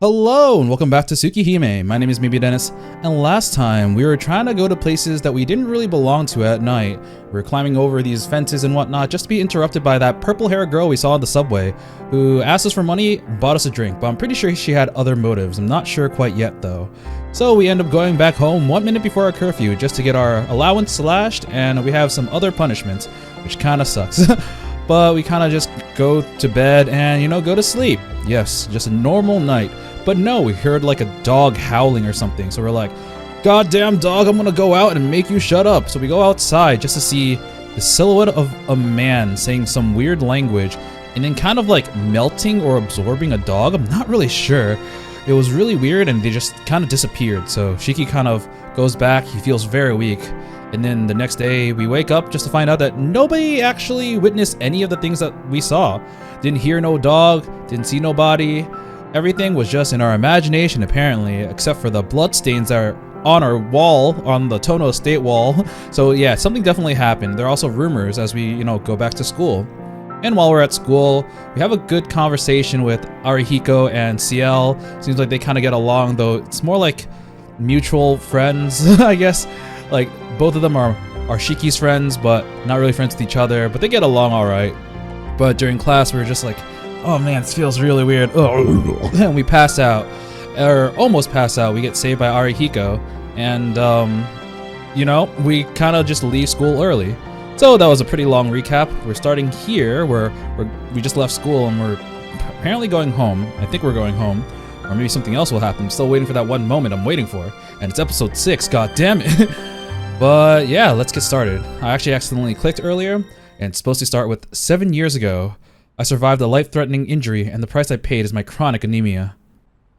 Hello and welcome back to Tsukihime. My name is Maybe Dennis, and last time we were trying to go to places that we didn't really belong to at night. We were climbing over these fences and whatnot just to be interrupted by that purple-haired girl we saw on the subway who asked us for money, bought us a drink, but I'm pretty sure she had other motives. I'm not sure quite yet though. So we end up going back home 1 minute before our curfew just to get our allowance slashed, and we have some other punishments, which kinda sucks. But we kinda just go to bed and, go to sleep. Yes, just a normal night. But no, we heard like a dog howling or something, so we're like, goddamn dog, I'm gonna go out and make you shut up. So we go outside just to see the silhouette of a man saying some weird language and then kind of like melting or absorbing a dog. I'm not really sure. It was really weird and they just kind of disappeared. So Shiki kind of goes back, he feels very weak. And then the next day we wake up just to find out that nobody actually witnessed any of the things that we saw. Didn't hear no dog, didn't see nobody. Everything was just in our imagination apparently, except for the bloodstains that are on our wall, on the Tohno estate wall. So yeah, something definitely happened. There are also rumors as we, go back to school. And while we're at school, we have a good conversation with Arihiko and CL. Seems like they kind of get along, though it's more like mutual friends, I guess. Like, both of them are Shiki's friends, but not really friends with each other, but they get along alright. But during class, we were just like, oh man, this feels really weird. And we pass out, or almost pass out. We get saved by Arihiko, and we kind of just leave school early. So that was a pretty long recap. We're starting here, where we just left school and we're apparently going home. I think we're going home, or maybe something else will happen. I'm still waiting for that one moment I'm waiting for, and it's episode 6. God damn it! But yeah, let's get started. I actually accidentally clicked earlier, and it's supposed to start with 7 years ago. I survived a life-threatening injury, and the price I paid is my chronic anemia.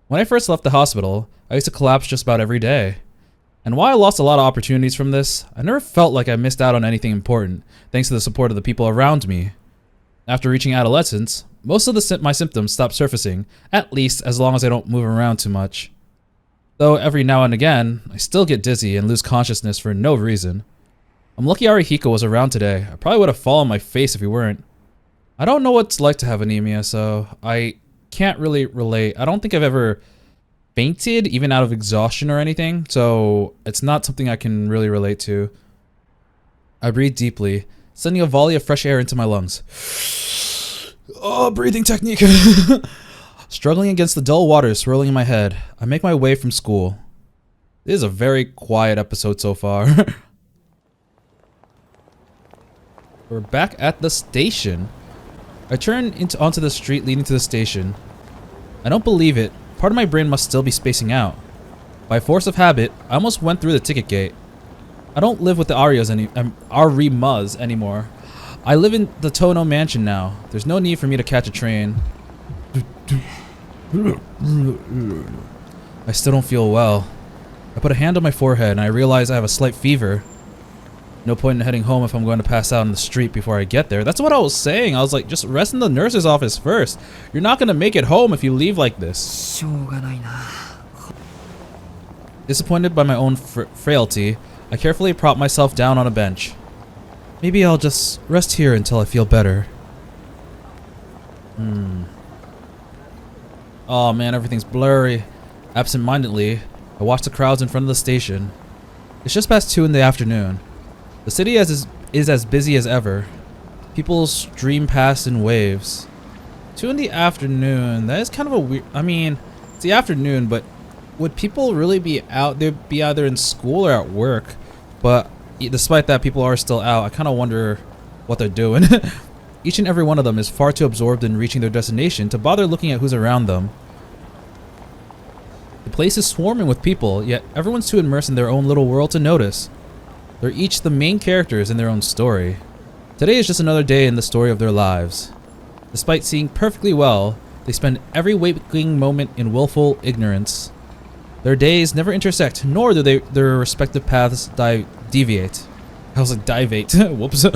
When I first left the hospital, I used to collapse just about every day. And while I lost a lot of opportunities from this, I never felt like I missed out on anything important, thanks to the support of the people around me. After reaching adolescence, most of my symptoms stopped surfacing, at least as long as I don't move around too much. Though every now and again, I still get dizzy and lose consciousness for no reason. I'm lucky Arihiko was around today. I probably would have fallen on my face if he weren't. I don't know what it's like to have anemia, so I can't really relate. I don't think I've ever fainted, even out of exhaustion or anything, so it's not something I can really relate to. I breathe deeply, sending a volley of fresh air into my lungs. Oh, breathing technique! Struggling against the dull waters swirling in my head, I make my way from school. This is a very quiet episode so far. We're back at the station. I turn onto the street leading to the station. I don't believe it. Part of my brain must still be spacing out. By force of habit, I almost went through the ticket gate. I don't live with the Arimas anymore. I live in the Tohno mansion now. There's no need for me to catch a train. I still don't feel well. I put a hand on my forehead and I realize I have a slight fever. No point in heading home if I'm going to pass out on the street before I get there. That's what I was saying. I was like, just rest in the nurse's office first. You're not going to make it home if you leave like this. Disappointed by my own frailty, I carefully prop myself down on a bench. Maybe I'll just rest here until I feel better. Oh man, everything's blurry. Absent-mindedly, I watch the crowds in front of the station. It's just past 2 in the afternoon. The city is as busy as ever. People stream past in waves. 2 in the afternoon, that is kind of a weird... I mean, it's the afternoon, but would people really be out? They'd be either in school or at work. But despite that, people are still out. I kind of wonder what they're doing. Each and every one of them is far too absorbed in reaching their destination to bother looking at who's around them. The place is swarming with people, yet everyone's too immersed in their own little world to notice. They're each the main characters in their own story. Today is just another day in the story of their lives. Despite seeing perfectly well, they spend every waking moment in willful ignorance. Their days never intersect, nor do their respective paths deviate. I was like, divate. Whoops.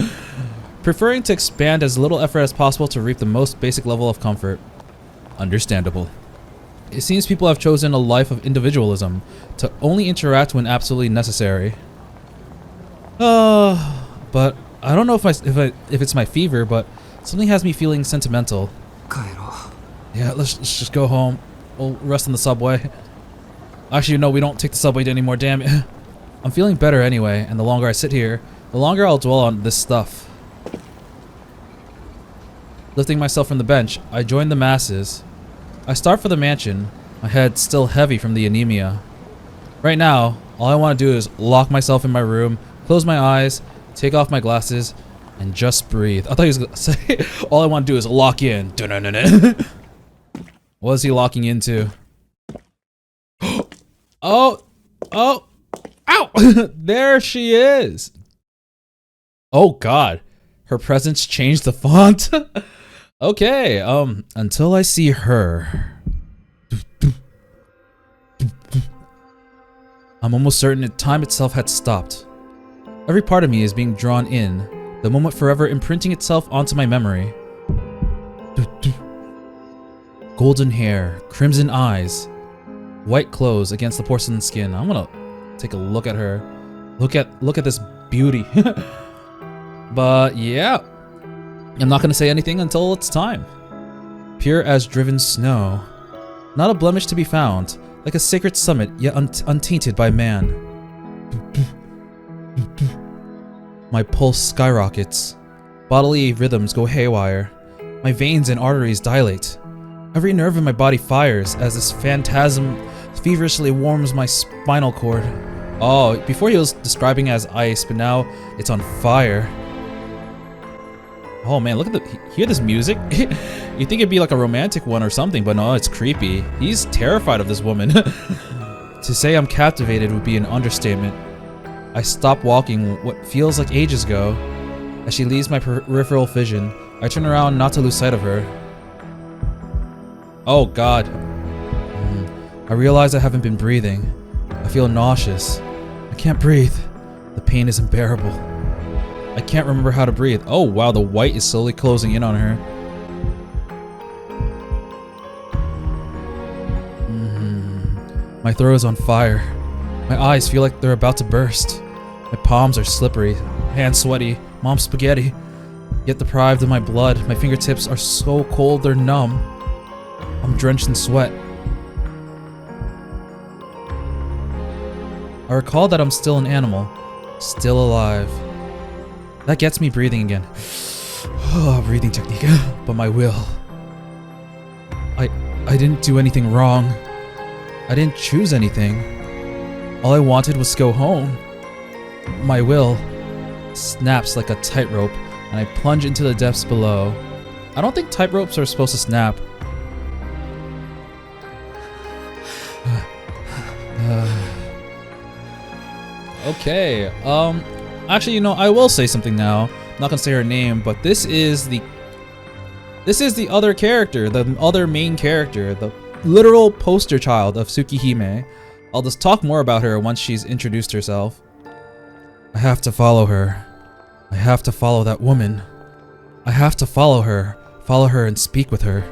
Preferring to expand as little effort as possible to reap the most basic level of comfort. Understandable. It seems people have chosen a life of individualism, to only interact when absolutely necessary. But I don't know if it's my fever, but something has me feeling sentimental. Yeah, let's just go home. we'll rest in the subway. Actually, no, we don't take the subway anymore, damn it. I'm feeling better anyway, and the longer I sit here, the longer I'll dwell on this stuff. Lifting myself from the bench, I join the masses. I start for the mansion, my head still heavy from the anemia. Right now, all I want to do is lock myself in my room, close my eyes, take off my glasses, and just breathe. I thought he was gonna say, all I want to do is lock in. What is he locking into? Oh! Ow! There she is! Oh god. Her presence changed the font? Okay, until I see her. I'm almost certain that time itself had stopped. Every part of me is being drawn in, the moment forever imprinting itself onto my memory. Golden hair, crimson eyes, white clothes against the porcelain skin. I'm gonna take a look at her. Look at this beauty. But yeah, I'm not gonna say anything until it's time. Pure as driven snow, not a blemish to be found, like a sacred summit yet untainted by man. My pulse skyrockets. Bodily rhythms go haywire. My veins and arteries dilate. Every nerve in my body fires as this phantasm feverishly warms my spinal cord. Oh, before he was describing it as ice, but now it's on fire. Oh man, look at hear this music? You think it'd be like a romantic one or something, but no, it's creepy. He's terrified of this woman. To say I'm captivated would be an understatement. I stop walking what feels like ages ago. As she leaves my peripheral vision, I turn around not to lose sight of her. Oh god. I realize I haven't been breathing. I feel nauseous. I can't breathe. The pain is unbearable. I can't remember how to breathe. Oh wow, the white is slowly closing in on her. My throat is on fire. My eyes feel like they're about to burst. My palms are slippery, hands sweaty, mom's spaghetti. Yet deprived of my blood, my fingertips are so cold they're numb. I'm drenched in sweat. I recall that I'm still an animal, still alive. That gets me breathing again. Breathing technique, but my will. I didn't do anything wrong. I didn't choose anything. All I wanted was to go home. My will snaps like a tightrope, and I plunge into the depths below. I don't think tightropes are supposed to snap. Okay, actually, you know, I will say something now. I'm not gonna say her name, but this is the other character, the other main character, the literal poster child of Tsukihime. I'll just talk more about her once she's introduced herself. I have to follow her. I have to follow that woman. I have to follow her and speak with her.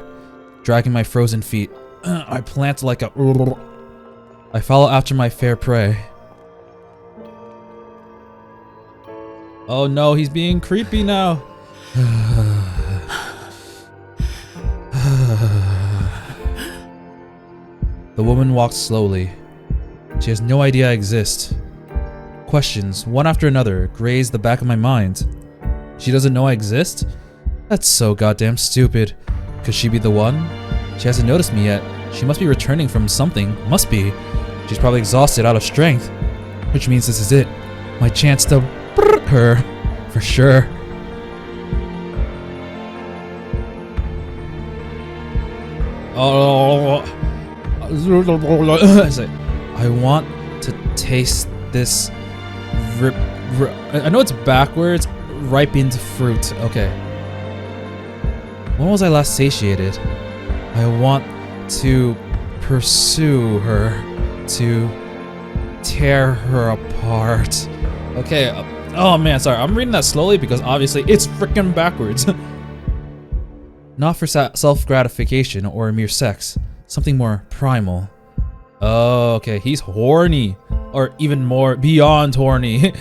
Dragging my frozen feet, I plant like a... I follow after my fair prey. Oh no, he's being creepy now. The woman walks slowly. She has no idea I exist. Questions, one after another, graze the back of my mind. She doesn't know I exist? That's so goddamn stupid. Could she be the one? She hasn't noticed me yet. She must be returning from something. Must be. She's probably exhausted, out of strength. Which means this is it. My chance to her. For sure. Oh. I want to taste this I know it's backwards. Ripened fruit. Okay. When was I last satiated? I want to pursue her. To tear her apart. Okay. Oh man, sorry. I'm reading that slowly because obviously it's freaking backwards. Not for self-gratification or mere sex. Something more primal. Oh, okay. He's horny. Or even more, beyond horny.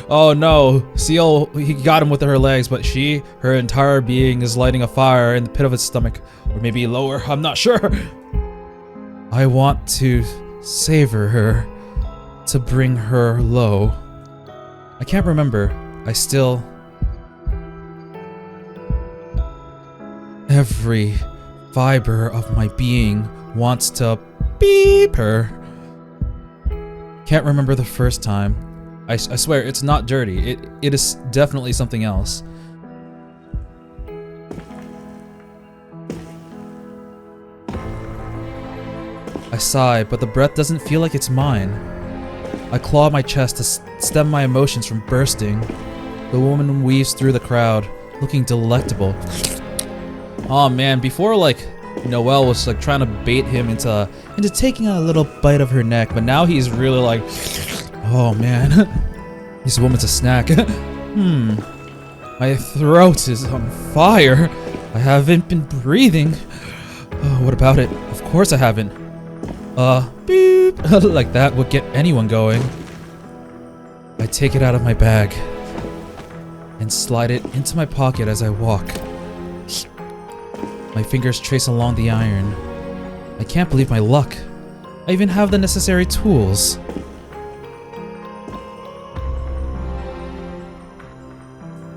Oh no. Seal, he got him with her legs, but her entire being is lighting a fire in the pit of his stomach. Or maybe lower, I'm not sure. I want to savor her, to bring her low. I can't remember. I still... Every fiber of my being wants to beep her. Can't remember the first time. I swear, it's not dirty. It is definitely something else. I sigh, but the breath doesn't feel like it's mine. I claw my chest to stem my emotions from bursting. The woman weaves through the crowd, looking delectable. Oh man, before like Noelle was like trying to bait him into taking a little bite of her neck, but now he's really like, oh man, this woman's a snack. My throat is on fire. I haven't been breathing. Oh, what about it? Of course I haven't. Beep. Like that would get anyone going. I take it out of my bag and slide it into my pocket as I walk. My fingers trace along the iron. I can't believe my luck. I even have the necessary tools.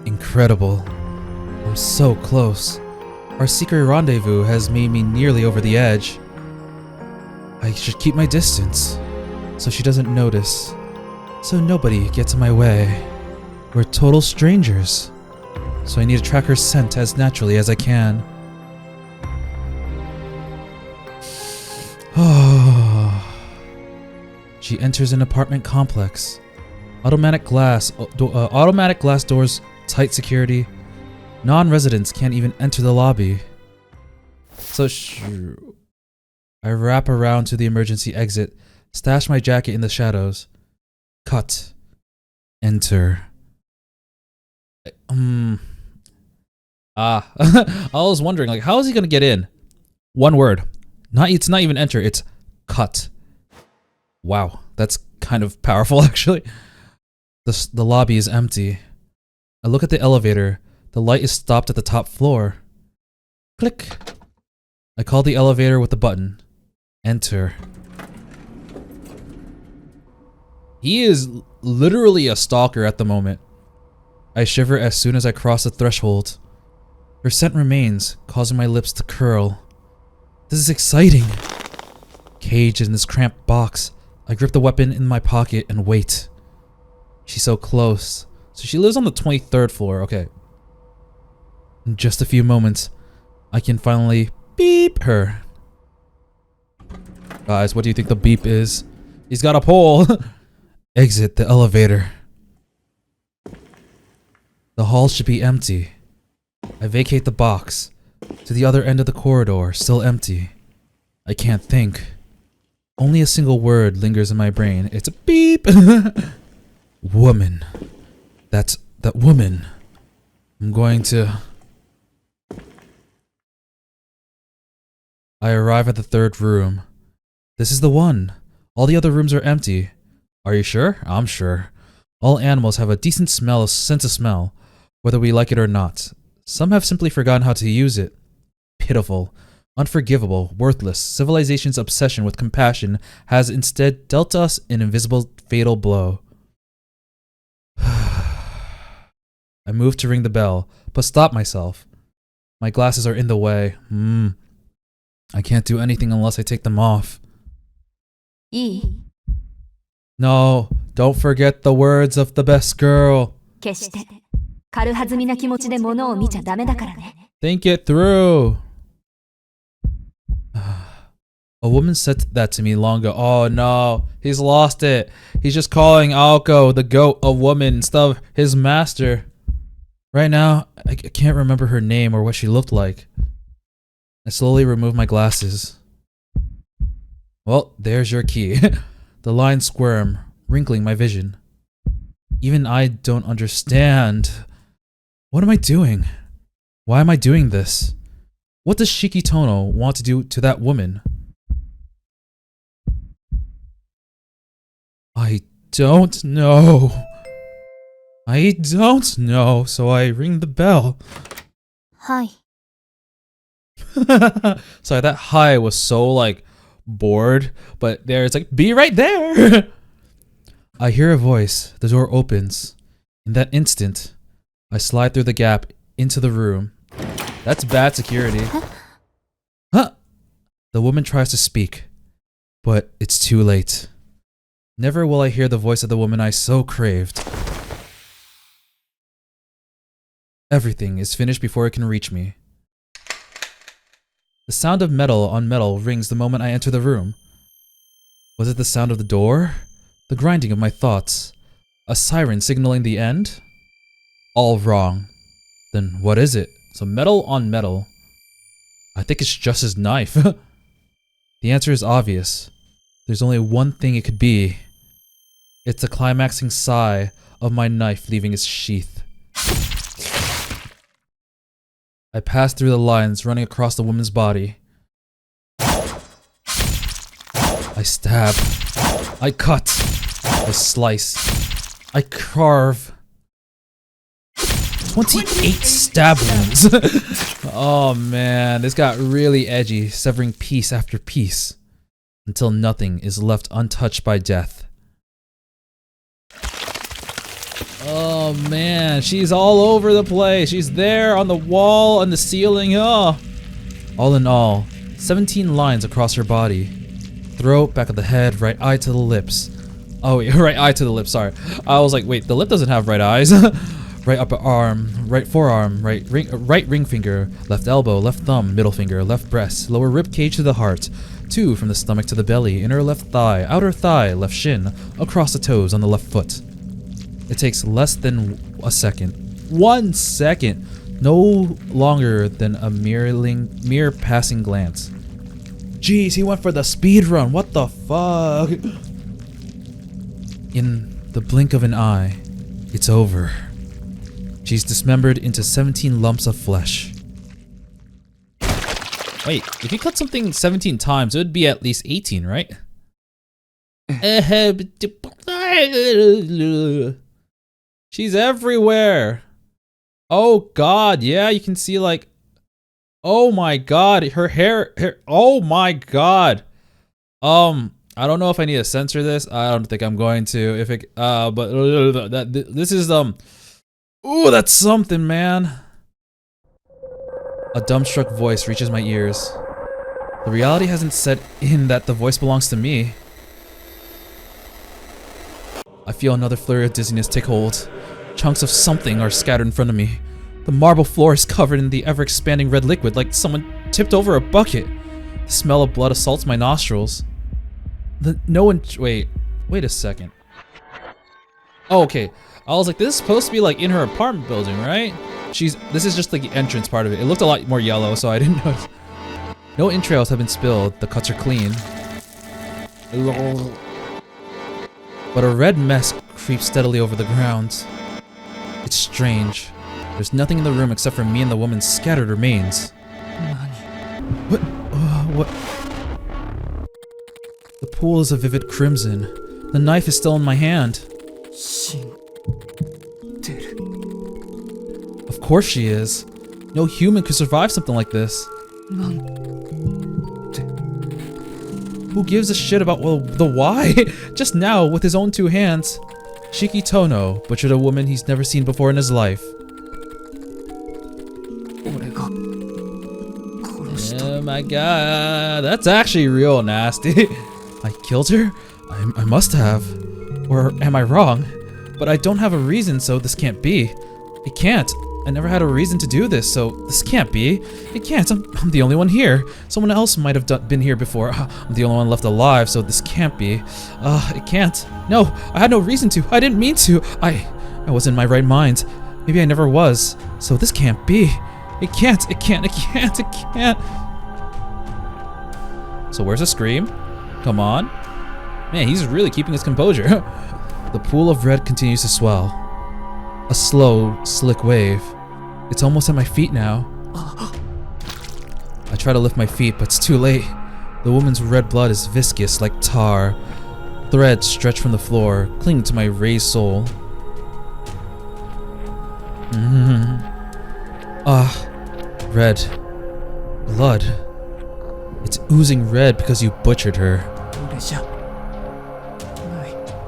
Incredible. I'm so close. Our secret rendezvous has made me nearly over the edge. I should keep my distance, so she doesn't notice, so nobody gets in my way. We're total strangers, so I need to track her scent as naturally as I can. She enters an apartment complex. Automatic glass doors, tight security. Non-residents can't even enter the lobby. So I wrap around to the emergency exit, stash my jacket in the shadows. Cut. Enter. I was wondering, like, how is he gonna get in? One word. It's not even enter, it's cut. Wow, that's kind of powerful actually. The lobby is empty. I look at the elevator. The light is stopped at the top floor. Click. I call the elevator with the button. Enter. He is literally a stalker at the moment. I shiver as soon as I cross the threshold. Her scent remains, causing my lips to curl. This is exciting. Caged in this cramped box, I grip the weapon in my pocket and wait. She's so close. So she lives on the 23rd floor, okay. In just a few moments, I can finally beep her. Guys, what do you think the beep is? He's got a pole. Exit the elevator. The hall should be empty. I vacate the box. To the other end of the corridor, still empty. I can't think. Only a single word lingers in my brain. It's a beep. Woman. That woman. I'm going to... I arrive at the third room. This is the one. All the other rooms are empty. Are you sure? I'm sure. All animals have a decent sense of smell, whether we like it or not. Some have simply forgotten how to use it. Pitiful, unforgivable, worthless, civilization's obsession with compassion has instead dealt us an invisible, fatal blow. I move to ring the bell, but stop myself. My glasses are in the way. I can't do anything unless I take them off. No, don't forget the words of the best girl. Think it through. A woman said that to me long ago. Oh no, he's lost it. He's just calling Aoko, the goat, a woman instead of his master. Right now, I can't remember her name or what she looked like. I slowly remove my glasses. Well, there's your key. The lines squirm, wrinkling my vision. Even I don't understand. What am I doing? Why am I doing this? What does Shiki Tohno want to do to that woman? I don't know. I don't know, so I ring the bell. Hi. Sorry, that hi was so like bored, but there it's like, be right there. I hear a voice. The door opens. In that instant, I slide through the gap into the room. That's bad security. Huh? The woman tries to speak, but it's too late. Never will I hear the voice of the woman I so craved. Everything is finished before it can reach me. The sound of metal on metal rings the moment I enter the room. Was it the sound of the door? The grinding of my thoughts? A siren signaling the end? All wrong. Then what is it? So metal on metal. I think it's just his knife. The answer is obvious. There's only one thing it could be. It's the climaxing sigh of my knife leaving its sheath. I pass through the lines running across the woman's body. I stab. I cut. I slice. I carve. 28 stab wounds. Oh man, this got really edgy, severing piece after piece, until nothing is left untouched by death. Oh man, she's all over the place. She's there on the wall, on the ceiling. Oh. All in all, 17 lines across her body. Throat, back of the head, right eye to the lips. Oh wait, right eye to the lips, sorry. I was like, wait, the lip doesn't have right eyes. Right upper arm, right forearm, right ring finger, left elbow, left thumb, middle finger, left breast, lower rib cage to the heart, 2 from the stomach to the belly, inner left thigh, outer thigh, left shin, across the toes on the left foot. It takes less than a second. 1 second! No longer than a mere passing glance. Jeez, he went for the speed run, what the fuck? In the blink of an eye, it's over. She's dismembered into 17 lumps of flesh. Wait, if you cut something 17 times, it would be at least 18, right? She's everywhere. Oh god, yeah, you can see like, oh my god, her hair, oh my god. I don't know if I need to censor this. I don't think I'm going to. If it, but this is ooh, that's something, man. A dumbstruck voice reaches my ears. The reality hasn't set in that the voice belongs to me. I feel another flurry of dizziness take hold. Chunks of something are scattered in front of me. The marble floor is covered in the ever-expanding red liquid like someone tipped over a bucket. The smell of blood assaults my nostrils. Wait a second. Oh, okay. I was like, this is supposed to be like in her apartment building, right? This is just like the entrance part of it. It looked a lot more yellow, so I didn't notice. No entrails have been spilled. The cuts are clean. But a red mess creeps steadily over the ground. It's strange. There's nothing in the room except for me and the woman's scattered remains. What? What? The pool is a vivid crimson. The knife is still in my hand. Of course she is. No human could survive something like this. Who gives a shit about, well, the why? Just now, with his own 2 hands, Shiki Tohno butchered a woman he's never seen before in his life. Oh my god, that's actually real nasty. I killed her? I must have. Or am I wrong? But I don't have a reason, so this can't be. It can't. I never had a reason to do this, so this can't be. It can't. I'm the only one here. Someone else might have been here before. I'm the only one left alive, so this can't be. It can't. No, I had no reason to. I didn't mean to. I was in my right mind. Maybe I never was. So this can't be. It can't. It can't. It can't. It can't. So where's the scream? Come on. Man, he's really keeping his composure. The pool of red continues to swell. A slow, slick wave. It's almost at my feet now. I try to lift my feet, but it's too late. The woman's red blood is viscous like tar. Threads stretch from the floor, clinging to my raised soul. Red. Blood. It's oozing red because you butchered her.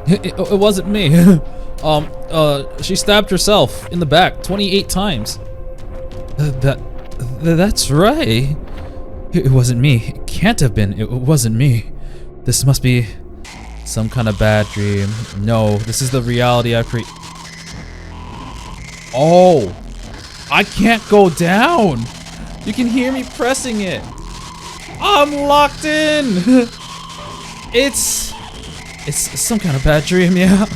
It wasn't me. She stabbed herself in the back 28 times. That's right. It wasn't me. It can't have been. It wasn't me. This must be some kind of bad dream. No, this is the reality I create. Oh, I can't go down. You can hear me pressing it. I'm locked in. It's some kind of bad dream, yeah.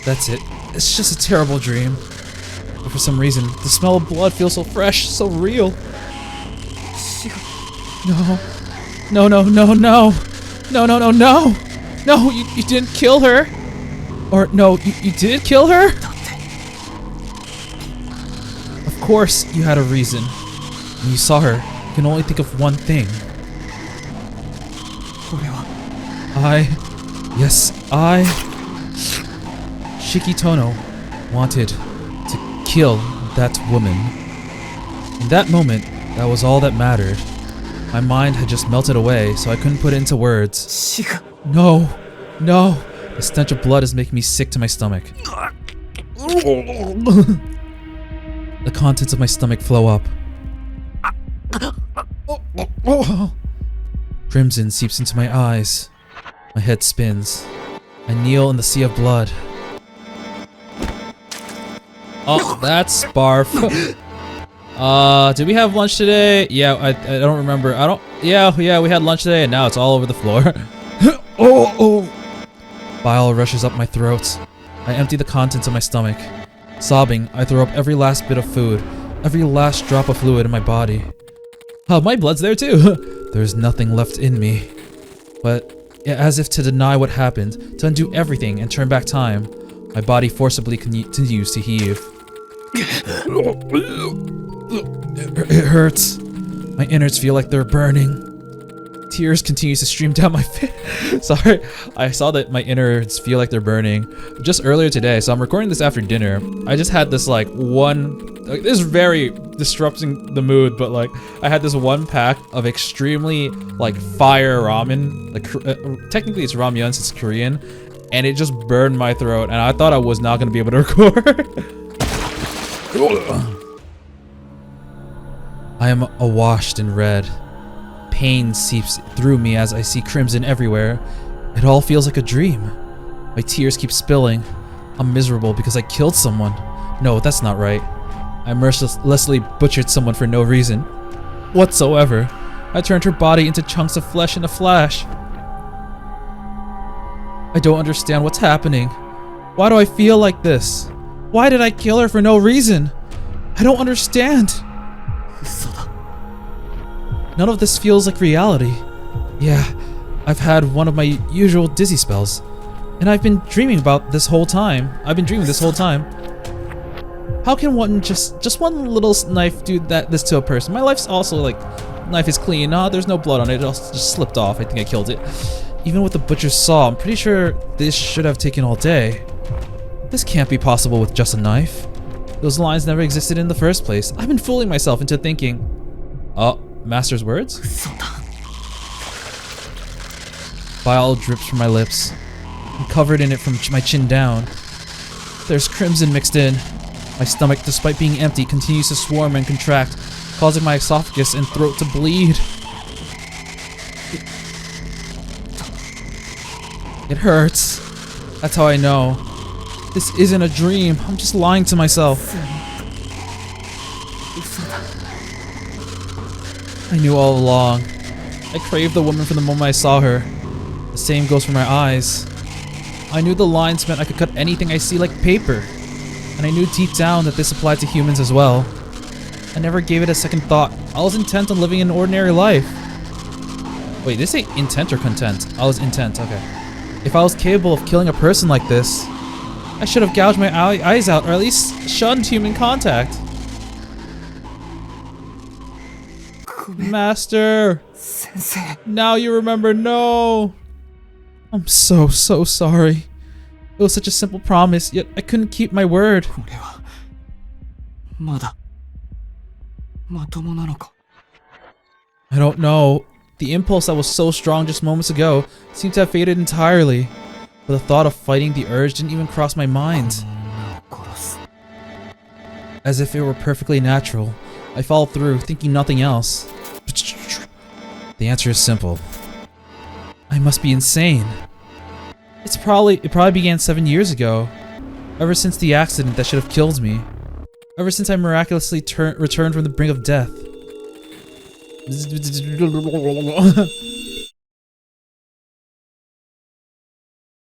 That's it. It's just a terrible dream. But for some reason, the smell of blood feels so fresh, so real. No. No, no, no, no. No, no, no, no. No, you didn't kill her. Or, no, you did kill her? Of course you had a reason. When you saw her, you can only think of one thing. I, Shiki Tohno, wanted to kill that woman. In that moment, that was all that mattered. My mind had just melted away, so I couldn't put it into words. No, no, the stench of blood is making me sick to my stomach. The contents of my stomach flow up. Crimson seeps into my eyes. My head spins. I kneel in the sea of blood. Oh, that's barf. Did we have lunch today? Yeah, I don't remember. Yeah, we had lunch today and now it's all over the floor. Oh. Bile rushes up my throat. I empty the contents of my stomach. Sobbing, I throw up every last bit of food, every last drop of fluid in my body. Oh, my blood's there too. There's nothing left in me. But as if to deny what happened, to undo everything and turn back time, my body forcibly continues to heave. It hurts. My innards feel like they're burning. Tears continue to stream down my face. Sorry, I saw that my innards feel like they're burning just earlier today, so I'm recording this after dinner. I just had this this is very disrupting the mood, but like I had this one pack of extremely like fire ramen. Like technically it's ramyun since it's Korean, and it just burned my throat, and I thought I was not gonna be able to record. I am awashed in red. Pain seeps through me as I see crimson everywhere. It all feels like a dream. My tears keep spilling. I'm miserable because I killed someone. No, that's not right. I mercilessly butchered someone for no reason whatsoever. I turned her body into chunks of flesh in a flash. I don't understand what's happening. Why do I feel like this? Why did I kill her for no reason? I don't understand. None of this feels like reality. Yeah, I've had one of my usual dizzy spells. And I've been dreaming about this whole time. How can one just one little knife do this to a person? My life's also like, knife is clean. There's no blood on it. It also just slipped off. I think I killed it. Even with the butcher's saw, I'm pretty sure this should have taken all day. This can't be possible with just a knife. Those lines never existed in the first place. I've been fooling myself into thinking. Oh, Master's words? Bile drips from my lips. I'm covered in it from my chin down. There's crimson mixed in. My stomach, despite being empty, continues to swarm and contract, causing my esophagus and throat to bleed. It hurts. That's how I know. This isn't a dream. I'm just lying to myself. I knew all along. I craved the woman from the moment I saw her. The same goes for my eyes. I knew the lines meant I could cut anything I see like paper. And I knew deep down that this applied to humans as well. I never gave it a second thought. I was intent on living an ordinary life. Wait, did they say intent or content? I was intent, okay. If I was capable of killing a person like this, I should have gouged my eyes out or at least shunned human contact. Master! Sensei. Now you remember, no! I'm so sorry. It was such a simple promise, yet I couldn't keep my word. I don't know. The impulse that was so strong just moments ago seemed to have faded entirely. But the thought of fighting the urge didn't even cross my mind. As if it were perfectly natural, I followed through, thinking nothing else. The answer is simple. I must be insane. It probably began 7 years ago. Ever since the accident that should have killed me. Ever since I miraculously returned from the brink of death.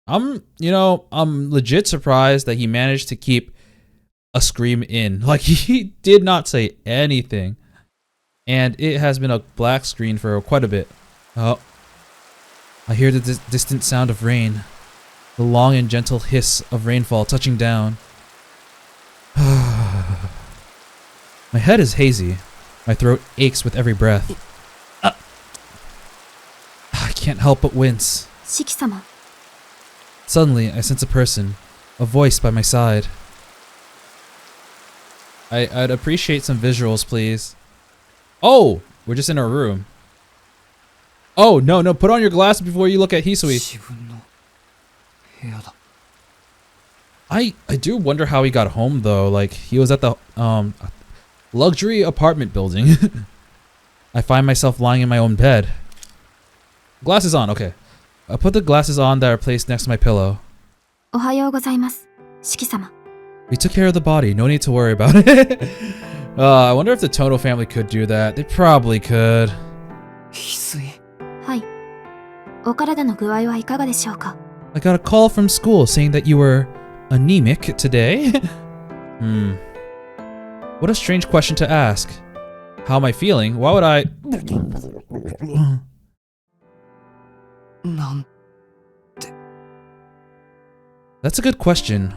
I'm legit surprised that he managed to keep a scream in. Like, he did not say anything. And it has been a black screen for quite a bit. Oh. I hear the distant sound of rain. The long and gentle hiss of rainfall touching down. My head is hazy. My throat aches with every breath. I can't help but wince. Shiki-sama. Suddenly, I sense a person, a voice by my side. I'd appreciate some visuals, please. Oh, we're just in our room. Oh, no, put on your glasses before you look at Hisui. I do wonder how he got home, though. Like, he was at the luxury apartment building. I find myself lying in my own bed. Glasses on, okay. I put the glasses on that are placed next to my pillow. Ohayou gozaimasu, Shiki-sama. We took care of the body, no need to worry about it. I wonder if the Tohno family could do that. They probably could. Hisui. Hai. O karada no guai wa ikaga deshou ka? I got a call from school saying that you were anemic today. What a strange question to ask. How am I feeling? Why would I... That's a good question.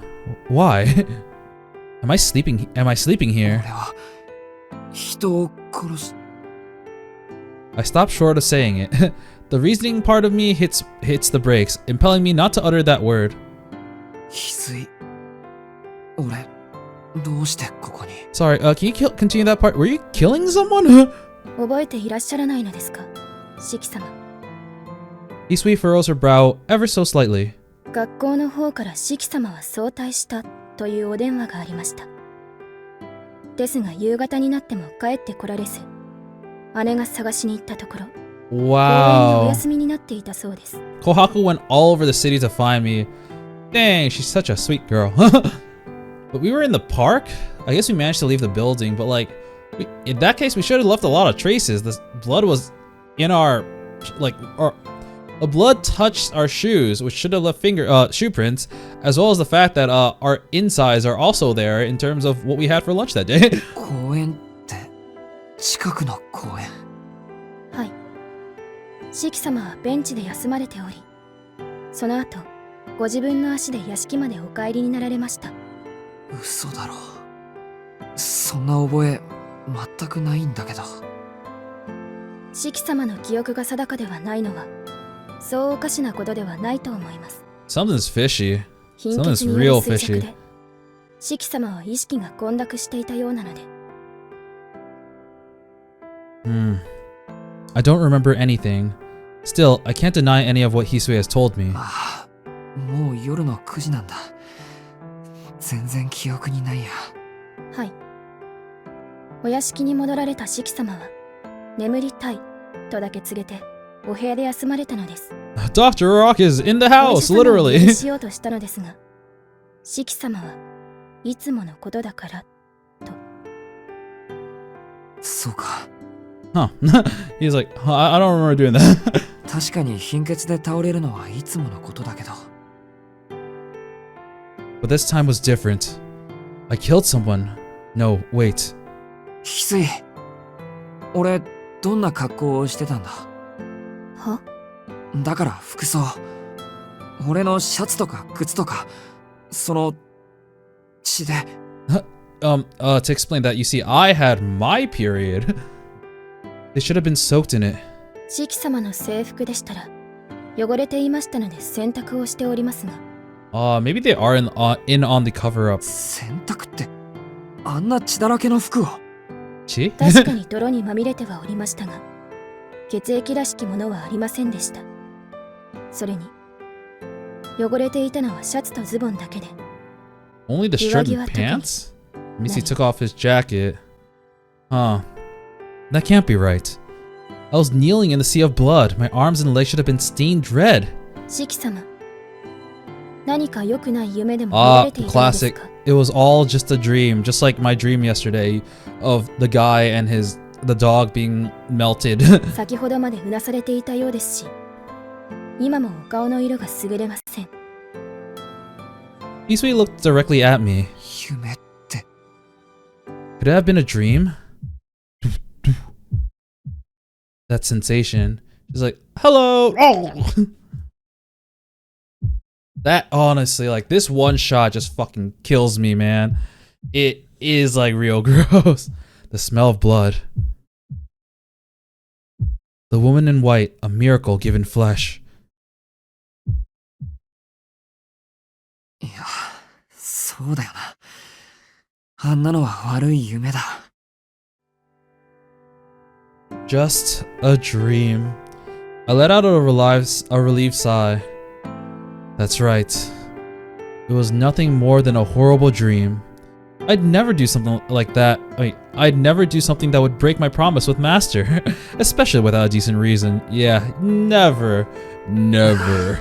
Why? Am I sleeping here? I stopped short of saying it. The reasoning part of me hits the brakes, impelling me not to utter that word. Sorry, can you continue that part? Were you killing someone? Hisui furrows her brow ever so slightly. 学校の方からシキ様は早退したというお電話がありました。ですが夕方になっても帰ってこられず、姉が探しに行ったところ、公園でお Wow. 休みになっていたそうです。 Kohaku went all over the city to find me. Dang, she's such a sweet girl. But we were in the park? I guess we managed to leave the building, but like, in that case, we should have left a lot of traces. The blood was in our, the blood touched our shoes, which should have left shoe prints, as well as the fact that our insides are also there in terms of what we had for lunch that day. 公園って近くの公園。はい。シキ様はベンチで休まれており、その後、ご自分の足で屋敷までお帰りになられました。嘘だろ。そんな覚え全くないんだけど。シキ様の記憶が定かではないのは、そうおかしなことではないと思います。Something's fishy. 貧血による衰弱で、シキ様は意識が混濁していたようなので。I don't remember anything. Still, I can't deny any of what Hisui has told me. ああ、もう夜の9時なんだ。全然記憶にないや。はい。お屋敷に戻られたシキ様は、眠りたいとだけ告げて、お部屋で休まれたのです。Dr. Rock is in the house, literally. しようとしたのですが、シキ様はいつものことだからと。そうか。Huh. He's like, I don't remember doing that. 確かに貧血で倒れるのはいつものことだけど。But this time was different. I killed someone. No, wait. 翡翠、俺どんな格好をしてたんだ？は？だから服装、俺のシャツとか靴とか、その血で。To explain that, you see, I had my period. They should have been soaked in it. シキ様の制服でしたら、汚れていましたので洗濯をしておりますが。Maybe they are in on the cover-up. 洗濯って、あんな血だらけの服を。血？確かに泥にまみれてはおりましたが、血液らしきものはありませんでした。それに汚れていたのはシャツとズボンだけで。 Only the shirt and pants? Missy took off his jacket. Huh. That can't be right. I was kneeling in the sea of blood. My arms and legs should have been stained red. シキ様、何か良くない夢でも見られていたんですか？ Classic. It was all just a dream, just like my dream yesterday of the guy and the dog being melted. 先ほどまでうなされていたようですし、今もお顔の色が優れません。Isui looked directly at me. 夢って。 Could it have been a dream? That sensation. She's like, hello! Oh! That honestly, like, this one shot just fucking kills me, man. It is like real gross. The smell of blood. The woman in white, a miracle given flesh. いや、そうだよな。あんなのは悪い夢だ。Just a dream. I let out a relieved sigh. That's right. It was nothing more than a horrible dream. I'd never do something like that. I'd never do something that would break my promise with Master. Especially without a decent reason. Yeah, never. Never.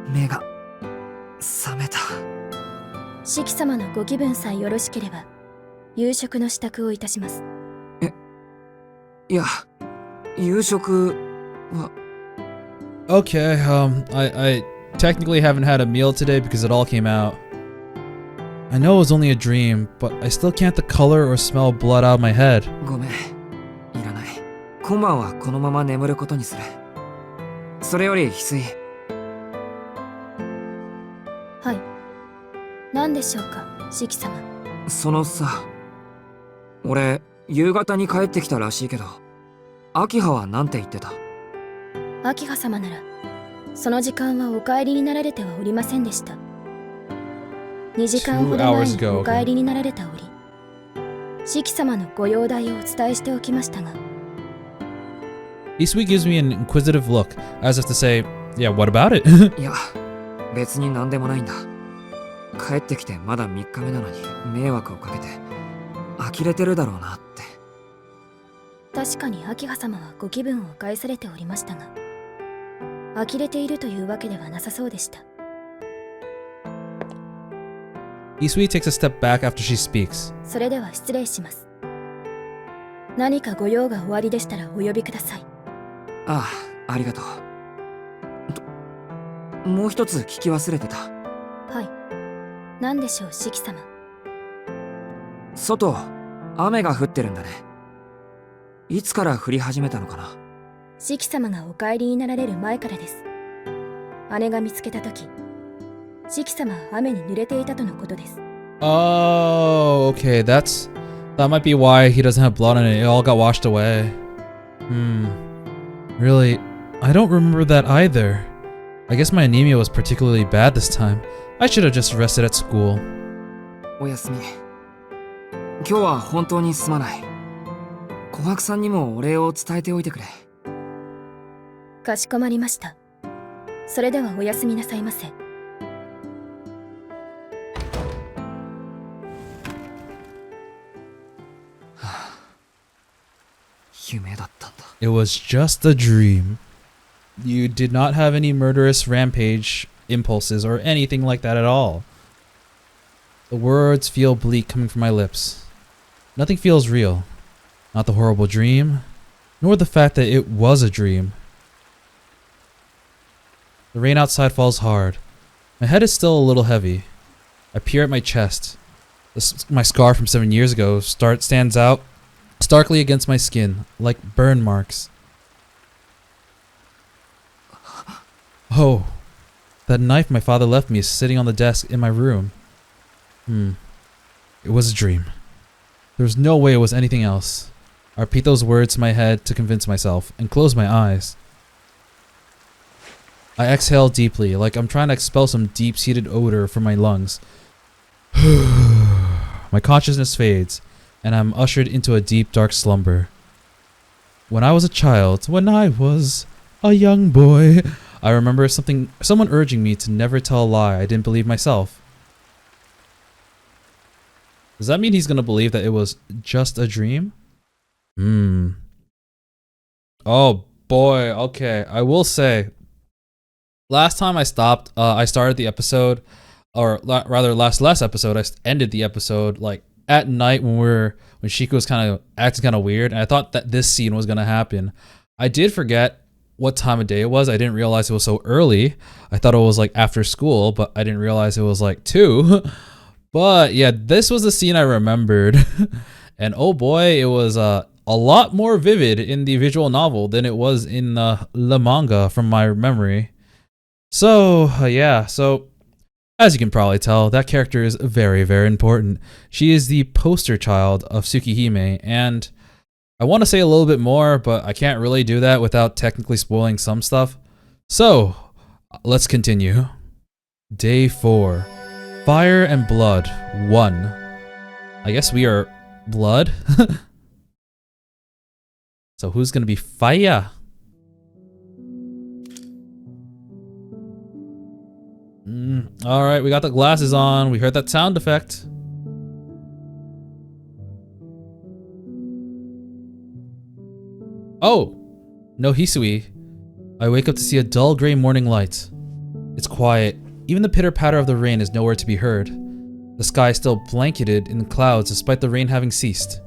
目が覚めた。シキ様のご気分さえよろしければ、夕食の支度をいたします。いや、夕食は。Okay, I technically haven't had a meal today because it all came out. I know it was only a dream, but I still can't the color or smell blood out of my head. ごめん、いらない。今晩はこのまま眠ることにする。それより翡翠。はい。何でしょうか、シキ様。そのさ、俺、夕方に帰ってきたらしいけど、秋葉はなんて言ってた？秋葉様なら、その時間はお帰りになられてはおりませんでした。2時間ほど前にお帰りになられた折、シキ様のご容体をお伝えしておきましたが。Isui gives me an inquisitive look, as if to say, yeah, what about it? いや、別に何でもないんだ。帰ってきてまだ3日目なのに迷惑をかけて、呆れてるだろうなって。確かに秋葉様はご気分を害されておりましたが、呆れているというわけではなさそうでした。Isui takes a step back after she speaks. それでは失礼します。何かご用が終わりでしたらお呼びください。ああ、ありがとう。もう一つ聞き忘れてた。はい。何でしょう、シキ様。外、雨が降ってるんだね。いつから降り始めたのかな？シキ様がお帰りになられる前からです。姉が見つけたとき、シキ様は雨に濡れていたとのことです。Oh, okay, that might be why he doesn't have blood on it. It all got washed away. Really, I don't remember that either. I guess my anemia was particularly bad this time. I should have just rested at school. おやすみ。今日は本当にすまない。琥珀さんにもお礼を伝えておいてくれ。かしこまりました。それではおやすみなさいませ。夢だったんだ。It was just a dream. You did not have any murderous rampage impulses or anything like that at all. The words feel bleak coming from my lips. Nothing feels real. Not the horrible dream, nor the fact that it was a dream. The rain outside falls hard. My head is still a little heavy. I peer at my chest. My scar from 7 years ago stands out starkly against my skin, like burn marks. Oh, that knife my father left me is sitting on the desk in my room. It was a dream. There was no way it was anything else. I repeat those words to my head to convince myself, and close my eyes. I exhale deeply, like I'm trying to expel some deep-seated odor from my lungs. My consciousness fades, and I'm ushered into a deep, dark slumber. When I was a child, when I was a young boy, I remember someone urging me to never tell a lie I didn't believe myself. Does that mean he's gonna believe that it was just a dream? Oh boy, okay. I will say, last time I stopped, I started the episode, or rather last episode, I ended the episode like at night when Shiki was kind of acting kind of weird, and I thought that this scene was gonna happen. I did forget what time of day it was. I didn't realize it was so early. I thought it was like after school, but I didn't realize it was like 2. But yeah, this was the scene I remembered. And oh boy, it was a lot more vivid in the visual novel than it was in the manga from my memory. So yeah, so as you can probably tell, that character is very, very important. She is the poster child of Tsukihime, and I want to say a little bit more, but I can't really do that without technically spoiling some stuff. So let's continue. Day 4. Fire and Blood 1. I guess we are blood. So who's gonna be fire? Alright, we got the glasses on. We heard that sound effect. Oh! No Hisui. I wake up to see a dull gray morning light. It's quiet. Even the pitter-patter of the rain is nowhere to be heard. The sky is still blanketed in clouds despite the rain having ceased.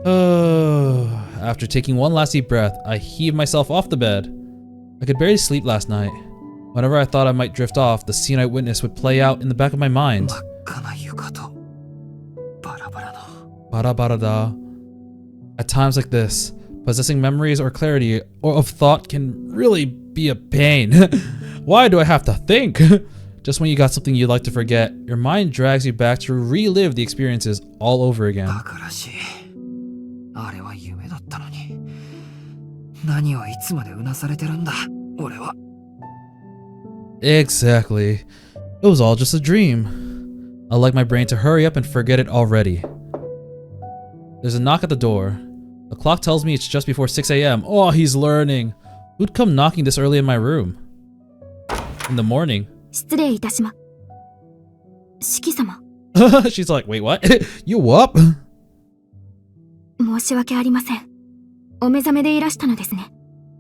After taking one last deep breath, I heave myself off the bed. I could barely sleep last night. Whenever I thought I might drift off, the scene I witnessed would play out in the back of my mind. Barabarada. At times like this, possessing memories or clarity or of thought can really be a pain. Why do I have to think? Just when you got something you'd like to forget, your mind drags you back to relive the experiences all over again. Exactly. It was all just a dream. I'd like my brain to hurry up and forget it already. There's a knock at the door. The clock tells me it's just before 6 a.m. Oh, he's learning. Who'd come knocking this early in my room? In the morning. She's like, wait, what? You up?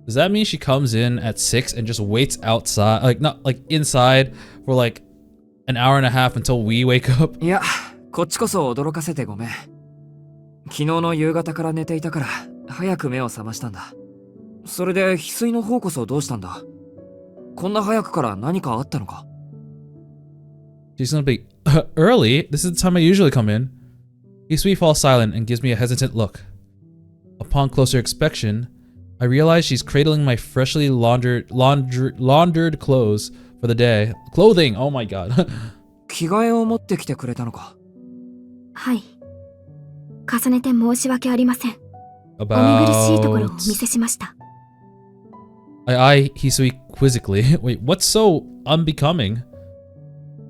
Does that mean she comes in at 6 and just waits outside, like not like inside for like an hour and a half until we wake up? いや、こっちこそ驚かせてごめん。昨日の夕方から寝ていたから早く目を覚ましたんだ。それで翡翠の方こそどうしたんだ？こんな早くから何かあったのか？ She's gonna be early. This is the time I usually come in. Hisui falls silent and gives me a hesitant look. Upon closer inspection, I realize she's cradling my freshly laundered clothes for the day. Clothing! Oh my god. 着替えを持ってきてくれたのか？はい。重ねて申し訳ありません。お見苦しいところをお見せしました。I eye Hisui quizzically. Wait, what's so unbecoming?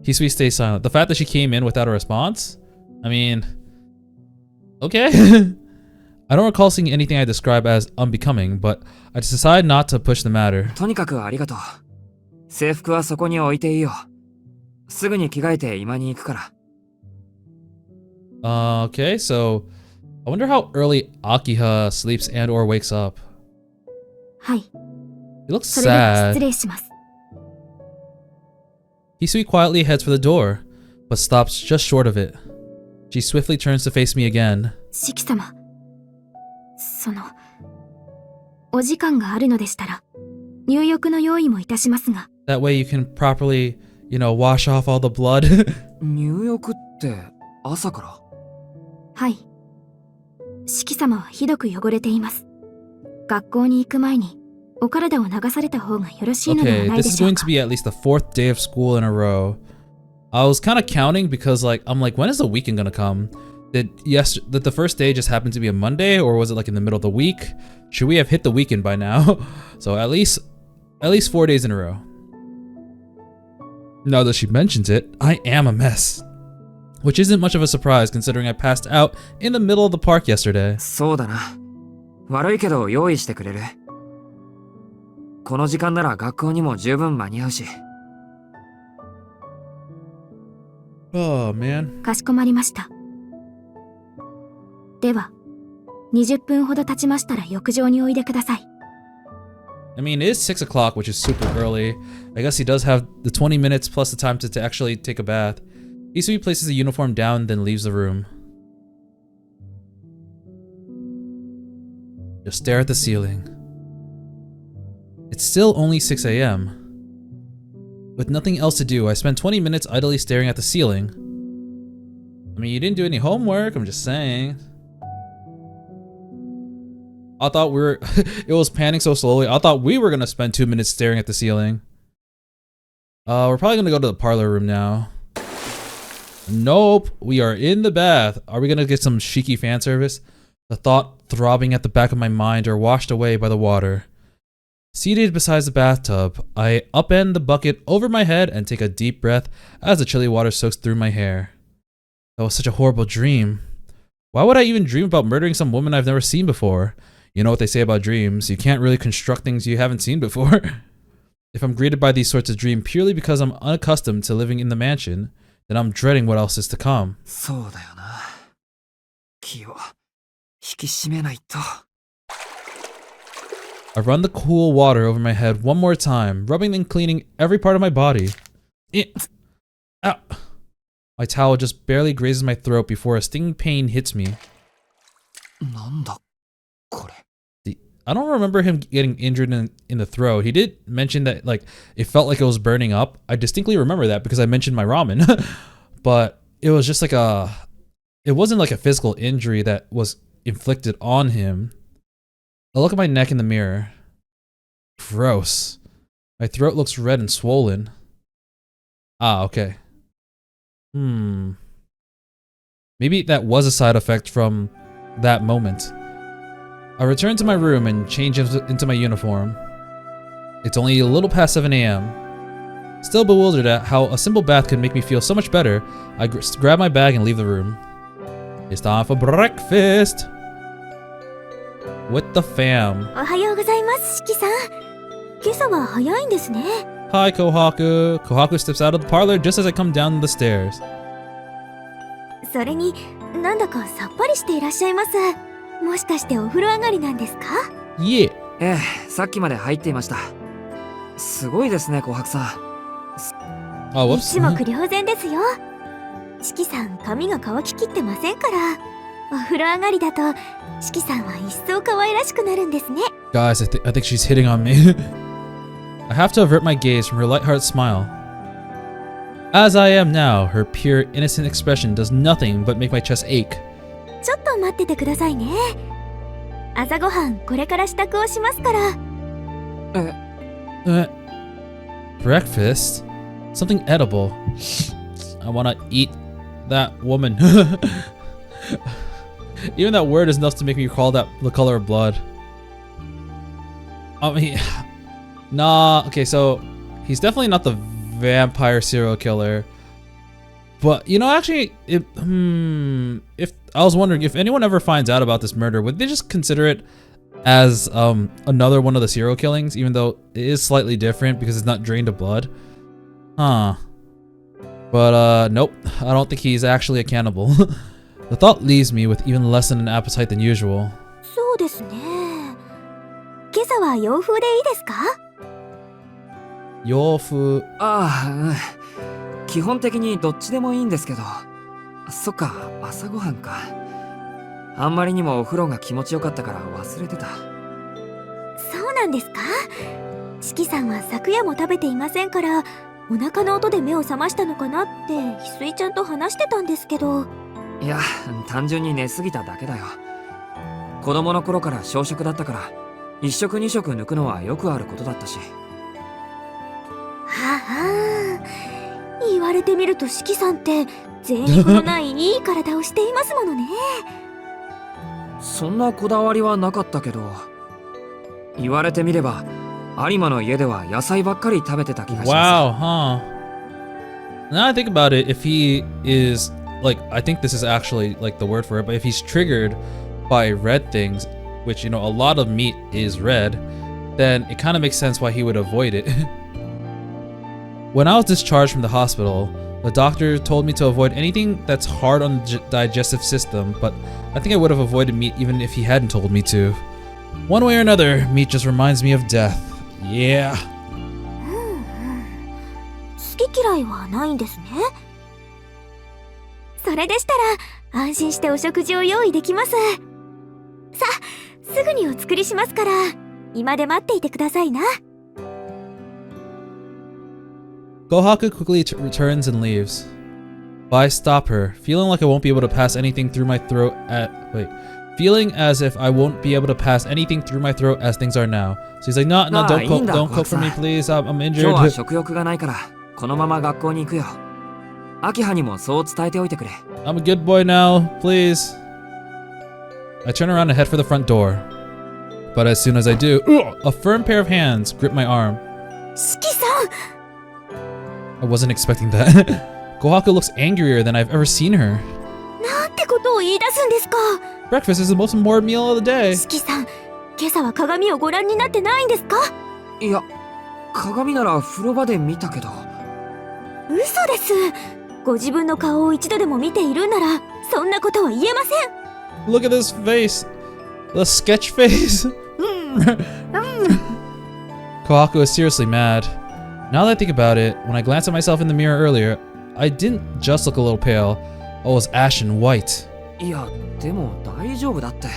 Hisui stays silent. The fact that she came in without a response? I mean... Okay. I don't recall seeing anything I describe as unbecoming, but I decide not to push the matter. とにかくありがとう。制服はそこに置いていいよ。すぐに着替えて居間に行くから。Okay, so I wonder how early Akiha sleeps and or wakes up. はい。 He looks それでは sad. 失礼します。 Hisui quietly heads for the door, but stops just short of it. She swiftly turns to face me again. シキ様、お時間があるのでしたら、入浴の用意もいたしますが。That way you can properly, you know, wash off all the blood. 入浴って朝から？はい。シキ様はひどく汚れています。学校に行く前にお体を流された方がよろしいのではないでしょうか。 Okay, this is going to be at least the 4th day of school in a row. I was kind of counting because I'm like, when is the weekend gonna come? Did the first day just happen to be a Monday, or was it like in the middle of the week? Should we have hit the weekend by now? So at least 4 days in a row. Now that she mentions it, I am a mess. which isn't much of a surprise considering I passed out in the middle of the park yesterday. そうだな。悪いけど用意してくれる？この時間なら学校にも十分間に合うし。Oh, man. かしこまりました。では、20分ほど経ちましたら浴場においでください。I mean, it is 6 o'clock, which is super early. I guess he does have the 20 minutes plus the time to actually take a bath. Isui places the uniform down, then leaves the room. Just stare at the ceiling. It's still only 6 a.m. With nothing else to do, I spent 20 minutes idly staring at the ceiling. I mean, you didn't do any homework, I'm just saying. I thought it was panning so slowly, I thought we were gonna spend 2 minutes staring at the ceiling. We're probably gonna go to the parlor room now. Nope, we are in the bath. Are we gonna get some Shiki fan service? The thought throbbing at the back of my mind are washed away by the water. Seated beside the bathtub, I upend the bucket over my head and take a deep breath as the chilly water soaks through my hair. That was such a horrible dream. Why would I even dream about murdering some woman I've never seen before? You know what they say about dreams, you can't really construct things you haven't seen before. If I'm greeted by these sorts of dreams purely because I'm unaccustomed to living in the mansion, then I'm dreading what else is to come. そうだよな。気を引き締めないと。I run the cool water over my head one more time, rubbing and cleaning every part of my body. Ow. My towel just barely grazes my throat before a stinging pain hits me. なんだこれ。 I don't remember him getting injured in the throat. He did mention that like it felt like it was burning up. I distinctly remember that because I mentioned my ramen. But it was just like it wasn't like a physical injury that was inflicted on him. I look at my neck in the mirror. Gross. My throat looks red and swollen. Ah, okay. Maybe that was a side effect from that moment. I return to my room and change into my uniform. It's only a little past 7 a.m. Still bewildered at how a simple bath could make me feel so much better, I grab my bag and leave the room. It's time for breakfast! With the fam. おはようございます、しきさん。今朝は早いんですね。Hi, Kohaku. Kohaku steps out of the parlor just as I come down the stairs. それに、なんだかさっぱりしていらっしゃいます。もしかしてお風呂上がりなんですか？ Yeah. ええ、さっきまで入っていました。すごいですね、琥珀さん。Oh, whoops. 一目瞭然ですよ。しきさん、髪が乾ききってませんから。お風呂上がりだと、しきさんは一層可愛らしくなるんですね。Guys, I think she's hitting on me. I have to avert my gaze from her lighthearted smile. As I am now, her pure, innocent expression does nothing but make my chest ache. ちょっと待っててくださいね。朝ごはんこれから支度をしますから。Breakfast? Something edible. I wanna eat that woman. Even that word is enough to make me recall the color of blood. I mean, nah, okay, so he's definitely not the vampire serial killer. But, you know, actually, if I was wondering if anyone ever finds out about this murder, would they just consider it as another one of the serial killings, even though it is slightly different because it's not drained of blood? Huh. But, nope, I don't think he's actually a cannibal. The thought leaves me with even less than an appetite than usual. そうですね。今朝は洋風でいいですか？洋風。ああ、うん。基本的にどっちでもいいんですけど。そっか、朝ごはんか。あんまりにもお風呂が気持ちよかったから忘れてた。そうなんですか？しきさんは昨夜も食べていませんから、お腹の音で目を覚ましたのかなって翡翠ちゃんと話してたんですけど。いや、単純に寝すぎただけだよ。子供の頃から小食だったから、1食2食抜くのはよくあることだったし。はあ、言われてみるとしきさんって贅肉のないいい体をしていますものね。そんなこだわりはなかったけど、言われてみれば有馬の家では野菜ばっかり食べてた気がします。 Wow, huh? Now I think about it, if he is like, I think this is actually like the word for it, but if he's triggered by red things, which, you know, a lot of meat is red, then it kind of makes sense why he would avoid it. When I was discharged from the hospital, the doctor told me to avoid anything that's hard on the digestive system, but I think I would have avoided meat even if he hadn't told me to. One way or another, meat just reminds me of death. Yeah. 好き嫌いはないんですね。それでしたら安心してお食事を用意できます。さあ、すぐにお作りしますから、居間で待っていてくださいな。Kohaku quickly returns and leaves. But I stop her, feeling like I won't be able to pass anything through my throat feeling as if I won't be able to pass anything through my throat as things are now. So he's like, no, don't cook for me, please. I'm injured. 今日は食欲がないからこのまま学校に行くよ。秋葉にもそう伝えておいてくれ。I'm a good boy now, please. I turn around and head for the front door. But as soon as I do, a firm pair of hands grip my arm. 四季さん。 I wasn't expecting that. Kohaku looks angrier than I've ever seen her. なんてことを言い出すんですか。 Breakfast is the most important meal of the day. 四季さん、今朝は鏡をご覧になってないんですか。いや、鏡なら風呂場で見たけど。嘘です。ご自分の顔を一度でも見ているなら、そんなことは言えません。 Look at this face. The sketch face. Kohaku is seriously mad. Now that I think about it, when I glanced at myself in the mirror earlier, I didn't just look a little pale. I was ashen white. いや、でも大丈夫だって。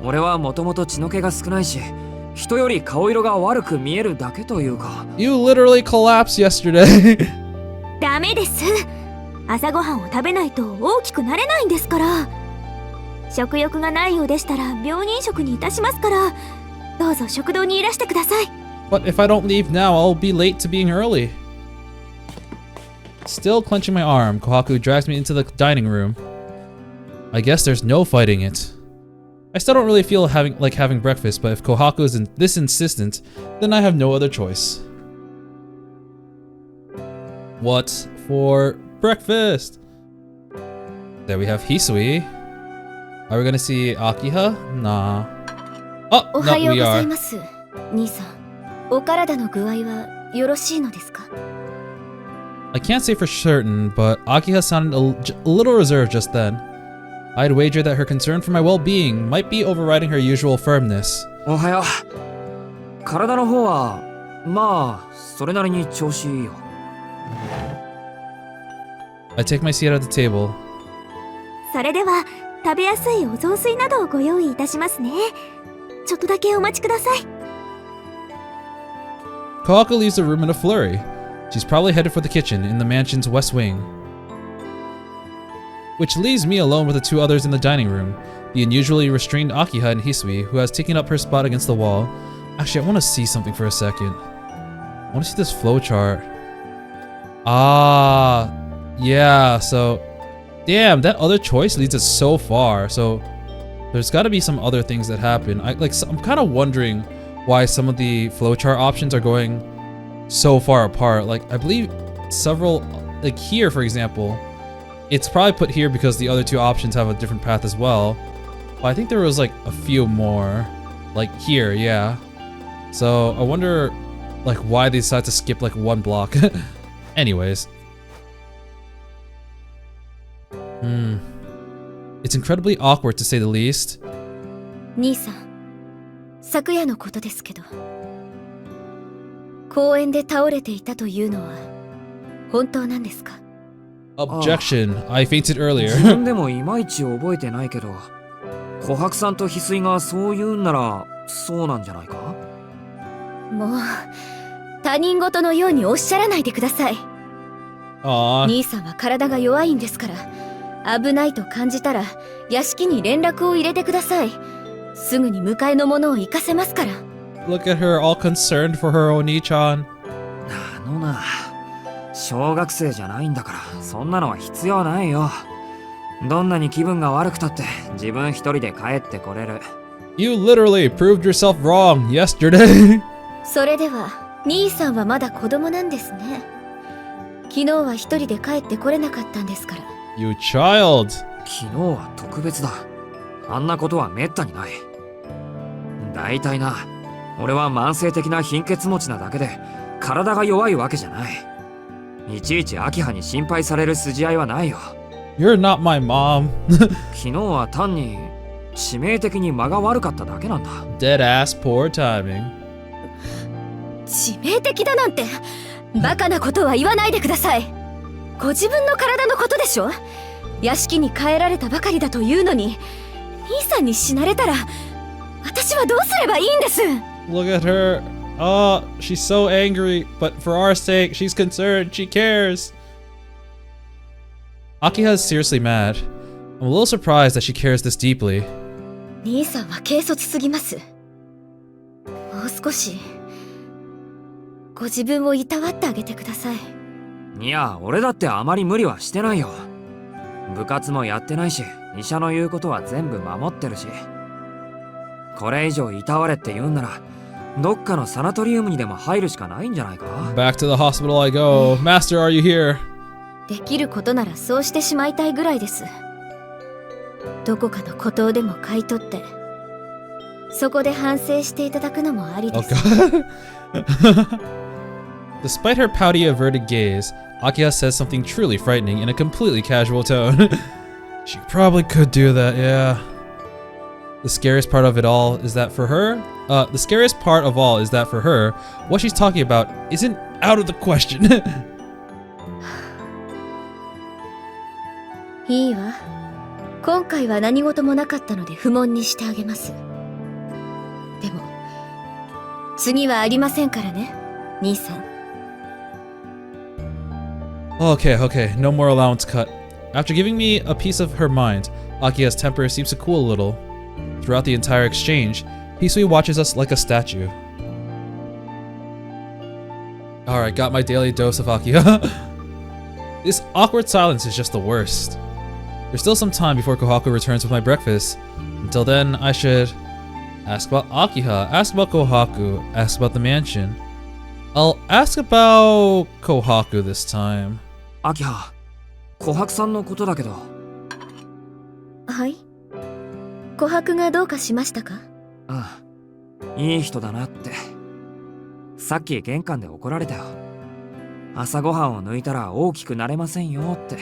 俺はもともと血の気が少ないし、人より顔色が悪く見えるだけというか。You literally collapsed yesterday. ダメです。朝ごはんを食べないと大きくなれないんですから。食欲がないようでしたら病人食にいたしますから、どうぞ食堂にいらしてください。But if I don't leave now, I'll be late to being early. Still clenching my arm, Kohaku drags me into the dining room. I guess there's no fighting it. I still don't really feel like having breakfast, but if Kohaku is this insistent, then I have no other choice. What for breakfast? There we have Hisui. Are we gonna see Akiha? Nah. Oh, おは no, よう we ござ are. います。兄さん、お体の具合はよろしいのですか。 I can't say for certain, but Akiha sounded a little reserved just then. I'd wager that her concern for my well-being might be overriding her usual firmness. おはよう。体の方は、まあ、それなりに調子いいよ。I take my seat at the table. それでは食べやすいお雑炊などをご用意いたしますね。ちょっとだけお待ちください。 Kohaku leaves the room in a flurry. She's probably headed for the kitchen in the mansion's west wing. Which leaves me alone with the two others in the dining room, the unusually restrained Akiha and Hisui, who has taken up her spot against the wall. Actually, I want to see something for a second. I want to see this flowchart. Ah, yeah, so... Damn, that other choice leads us so far, so... There's got to be some other things that happen. I'm kind of wondering why some of the flowchart options are going so far apart. Like, I believe several... Like, here, for example... It's probably put here because the other two options have a different path as well. But I think there was like a few more. Like here, yeah. So I wonder like why they decided to skip like one block. Anyways. It's incredibly awkward to say the least. 兄さん、昨夜のことですけど、公園で倒れていたというのは本当なんですか。 Objection. I fainted 自 earlier. 分でもいまいち覚えてないけど、琥珀さんと翡翠がそう言うんならそうなんじゃないか。もう他人事のようにおっしゃらないでください。 Aww. 兄さんは体が弱いんですから、危ないと感じたら屋敷に連絡を入れてください。すぐに迎えの者を行かせますから。 Look at her all concerned for her Oni-chan. あのな、小学生じゃないんだからそんなのは必要ないよ。どんなに気分が悪くたって自分一人で帰ってこれる。 You literally proved yourself wrong yesterday. それでは兄さんはまだ子供なんですね。昨日は一人で帰ってこれなかったんですから。You child. 昨日は特別だ。あんなことはめったにない。大体な、俺は慢性的な貧血持ちなだけで体が弱いわけじゃない。いちいち秋葉に心配される筋合いはないよ。You're not my mom. 昨日は単に致命的に間が悪かっただけなんだ。 Dead ass poor timing. 致命的だなんてバカなことは言わないでください。ご自分の体のことでしょ。屋敷に帰られたばかりだというのに兄さんに死なれたら私はどうすればいいんです。 Look at her. Oh, she's so angry, but for our sake, she's concerned. She cares. Akiha is seriously mad. I'm a little surprised that she cares this deeply. 兄さんは軽率すぎます。もう少しご自分をいたわってあげてください。いや、俺だってあまり無理はしてないよ。部活もやってないし、医者の言うことは全部守ってるし。これ以上いたわれって言うんなら、どっかのサナトリウムにでも入るしかないんじゃないか。 Back to the hospital I go. Master, are you here? できることならそうしてしまいたいぐらいです。どこかの孤島でも買い取ってそこで反省していただくのもありです。 Oh god. Despite her pouty averted gaze, Akiha says something truly frightening in a completely casual tone. She probably could do that, yeah. The scariest part of all is that for her, what she's talking about isn't out of the question. いいわ。今回は何事もなかったので不問にしてあげます。でも次はありませんからね、兄さん。Okay, no more allowance cut. After giving me a piece of her mind, Akiha's temper seems to cool a little. Throughout the entire exchange, Hisui watches us like a statue. Alright, got my daily dose of Akiha. This awkward silence is just the worst. There's still some time before Kohaku returns with my breakfast. Until then, I should ask about Akiha, ask about Kohaku, ask about the mansion. I'll ask about Kohaku this time. 秋葉、琥珀さんのことだけど。はい。琥珀がどうかしましたか？ああ、いい人だなって。さっき玄関で怒られたよ。朝ごはんを抜いたら大きくなれませんよって。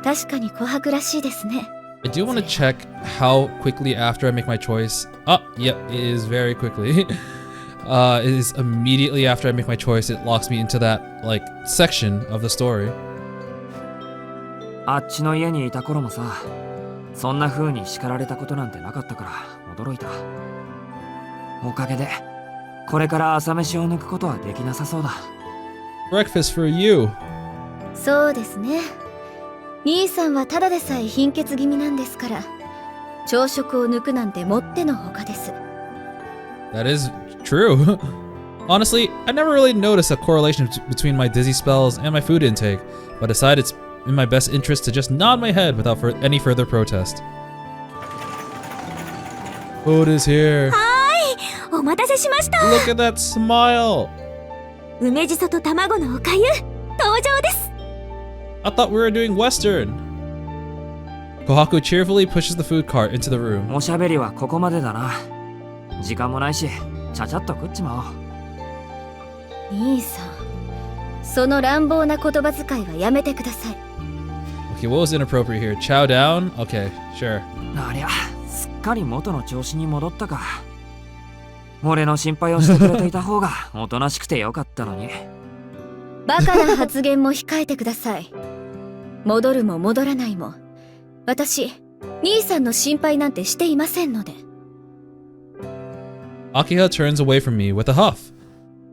確かに琥珀らしいですね。I do want to check how quickly after I make my choice. Oh, yep, it is very quickly. It is immediately after I make my choice, it locks me into that, like, section of the story. あっちの家にいた頃もさ、そんな風に叱られたことなんてなかったから驚いた。おかげで、これから朝飯を抜くことはできなさそうだ。Breakfast for you. そうですね。兄さんはただでさえ貧血気味なんですから、朝食を抜くなんてもってのほかです。That is true. Honestly, I never really noticed a correlation between my dizzy spells and my food intake, but decided it's in my best interest to just nod my head without any further protest. Food is here. お待たせしました。 Look at that smile. 梅じそと卵のおかゆ登場です。 I thought we were doing Western. Kohaku cheerfully pushes the food cart into the room. おしゃべりはここまでだな。時間もないし、ちゃちゃっと食っちまおう。兄さん、その乱暴な言葉遣いはやめてください。Okay, what was inappropriate here? Chow down? Okay, sure. ありゃ、すっかり元の調子に戻ったか。俺の心配をしてくれていた方がおとなしくてよかったのに。バカな発言も控えてください。戻るも戻らないも、私、兄さんの心配なんてしていませんので。Akiha turns away from me with a huff.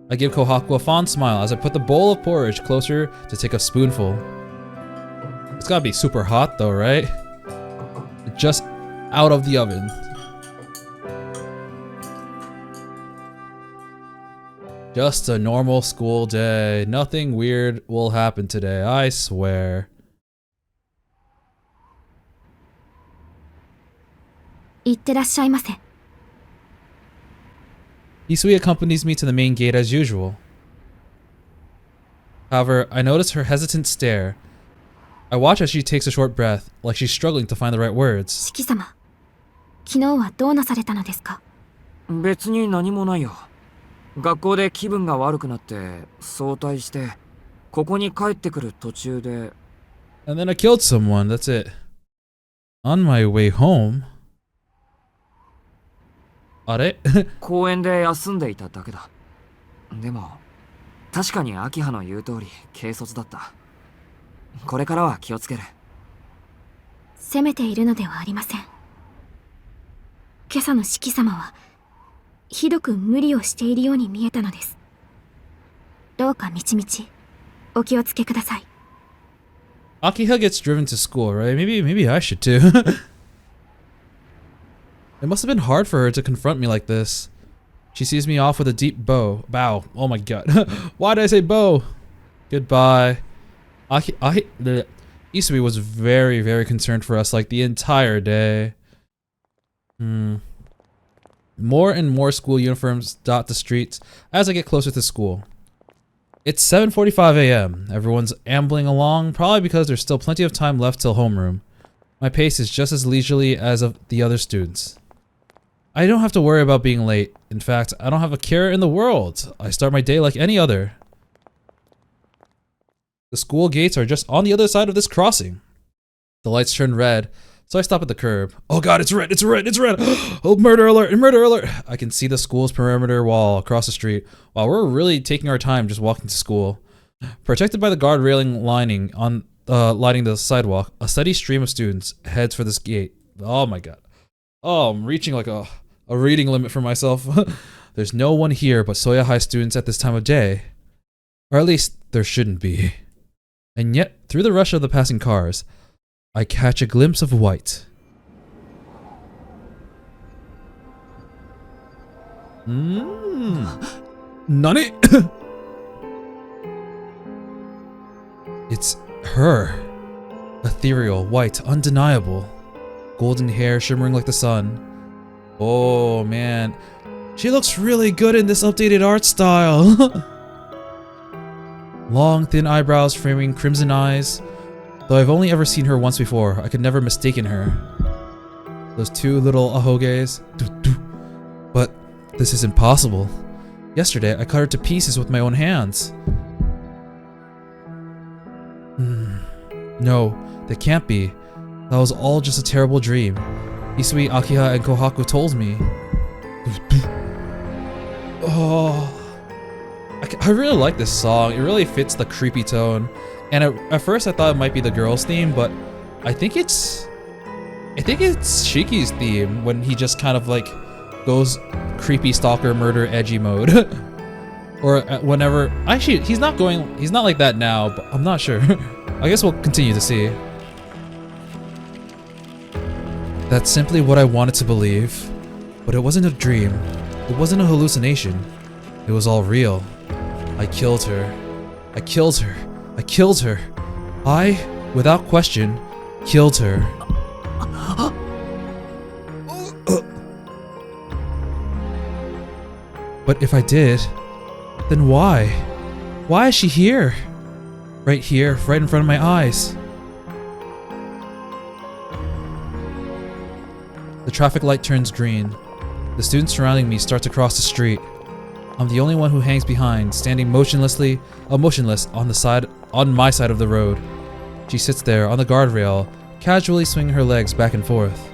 I give Kohaku a fond smile as I put the bowl of porridge closer to take a spoonful. It's gotta be super hot though, right? Just out of the oven. Just a normal school day. Nothing weird will happen today, I swear. いってらっしゃいませ。 Hisui accompanies me to the main gate as usual. However, I notice her hesitant stare. I watch as she takes a short breath, like she's struggling to find the right words. 四季様、昨日はどうなされたのですか？別に何もないよ。学校で気分が悪くなって早退して、ここに帰ってくる途中で。And then I killed someone, that's it. On my way home. あれ公園で休んでいただけだ。でも、確かに秋葉の言う通り軽率だった。これからは気をつける。責めているのではありません。今朝の四季様はひどく無理をしているように見えたのです。どうかみちみちお気をつけください。Akiha gets driven to school, right? Maybe I should too. It must have been hard for her to confront me like this. She sees me off with a deep bow. Oh my god. Why did I say bow? Goodbye. Isui was very, very concerned for us like the entire day. More and more school uniforms dot the streets as I get closer to school. It's 7:45 a.m. Everyone's ambling along, probably because there's still plenty of time left till homeroom. My pace is just as leisurely as of the other students. I don't have to worry about being late. In fact, I don't have a care in the world. I start my day like any other. The school gates are just on the other side of this crossing. The lights turn red, so I stop at the curb. Oh god, it's red, it's red, it's red! Oh, murder alert, murder alert! I can see the school's perimeter wall across the street, while we're really taking our time just walking to school. Protected by the guard railing lining the sidewalk, a steady stream of students heads for this gate. Oh my god. Oh, I'm reaching like a reading limit for myself. There's no one here but Soya High students at this time of day. Or at least, there shouldn't be. And yet, through the rush of the passing cars, I catch a glimpse of white. Nani? It's her. Ethereal, white, undeniable. Golden hair shimmering like the sun. Oh man, she looks really good in this updated art style. Long, thin eyebrows framing crimson eyes. Though I've only ever seen her once before, I could never mistaken her. Those two little ahoges. But this is impossible. Yesterday, I cut her to pieces with my own hands. No, that can't be. That was all just a terrible dream. Isui, Akiha, and Kohaku told me. Oh, I really like this song. It really fits the creepy tone. And at first I thought it might be the girls' theme, but I think it's Shiki's theme when he just kind of like goes creepy stalker murder edgy mode. Or whenever, actually he's not like that now, but I'm not sure. I guess we'll continue to see. That's simply what I wanted to believe. But it wasn't a dream. It wasn't a hallucination. It was all real. I killed her. I killed her. I killed her. I, without question, killed her. But if I did, then why? Why is she here? Right here, right in front of my eyes. The traffic light turns green. The students surrounding me start to cross the street. I'm the only one who hangs behind, standing motionless on my side of the road. She sits there on the guardrail, casually swinging her legs back and forth.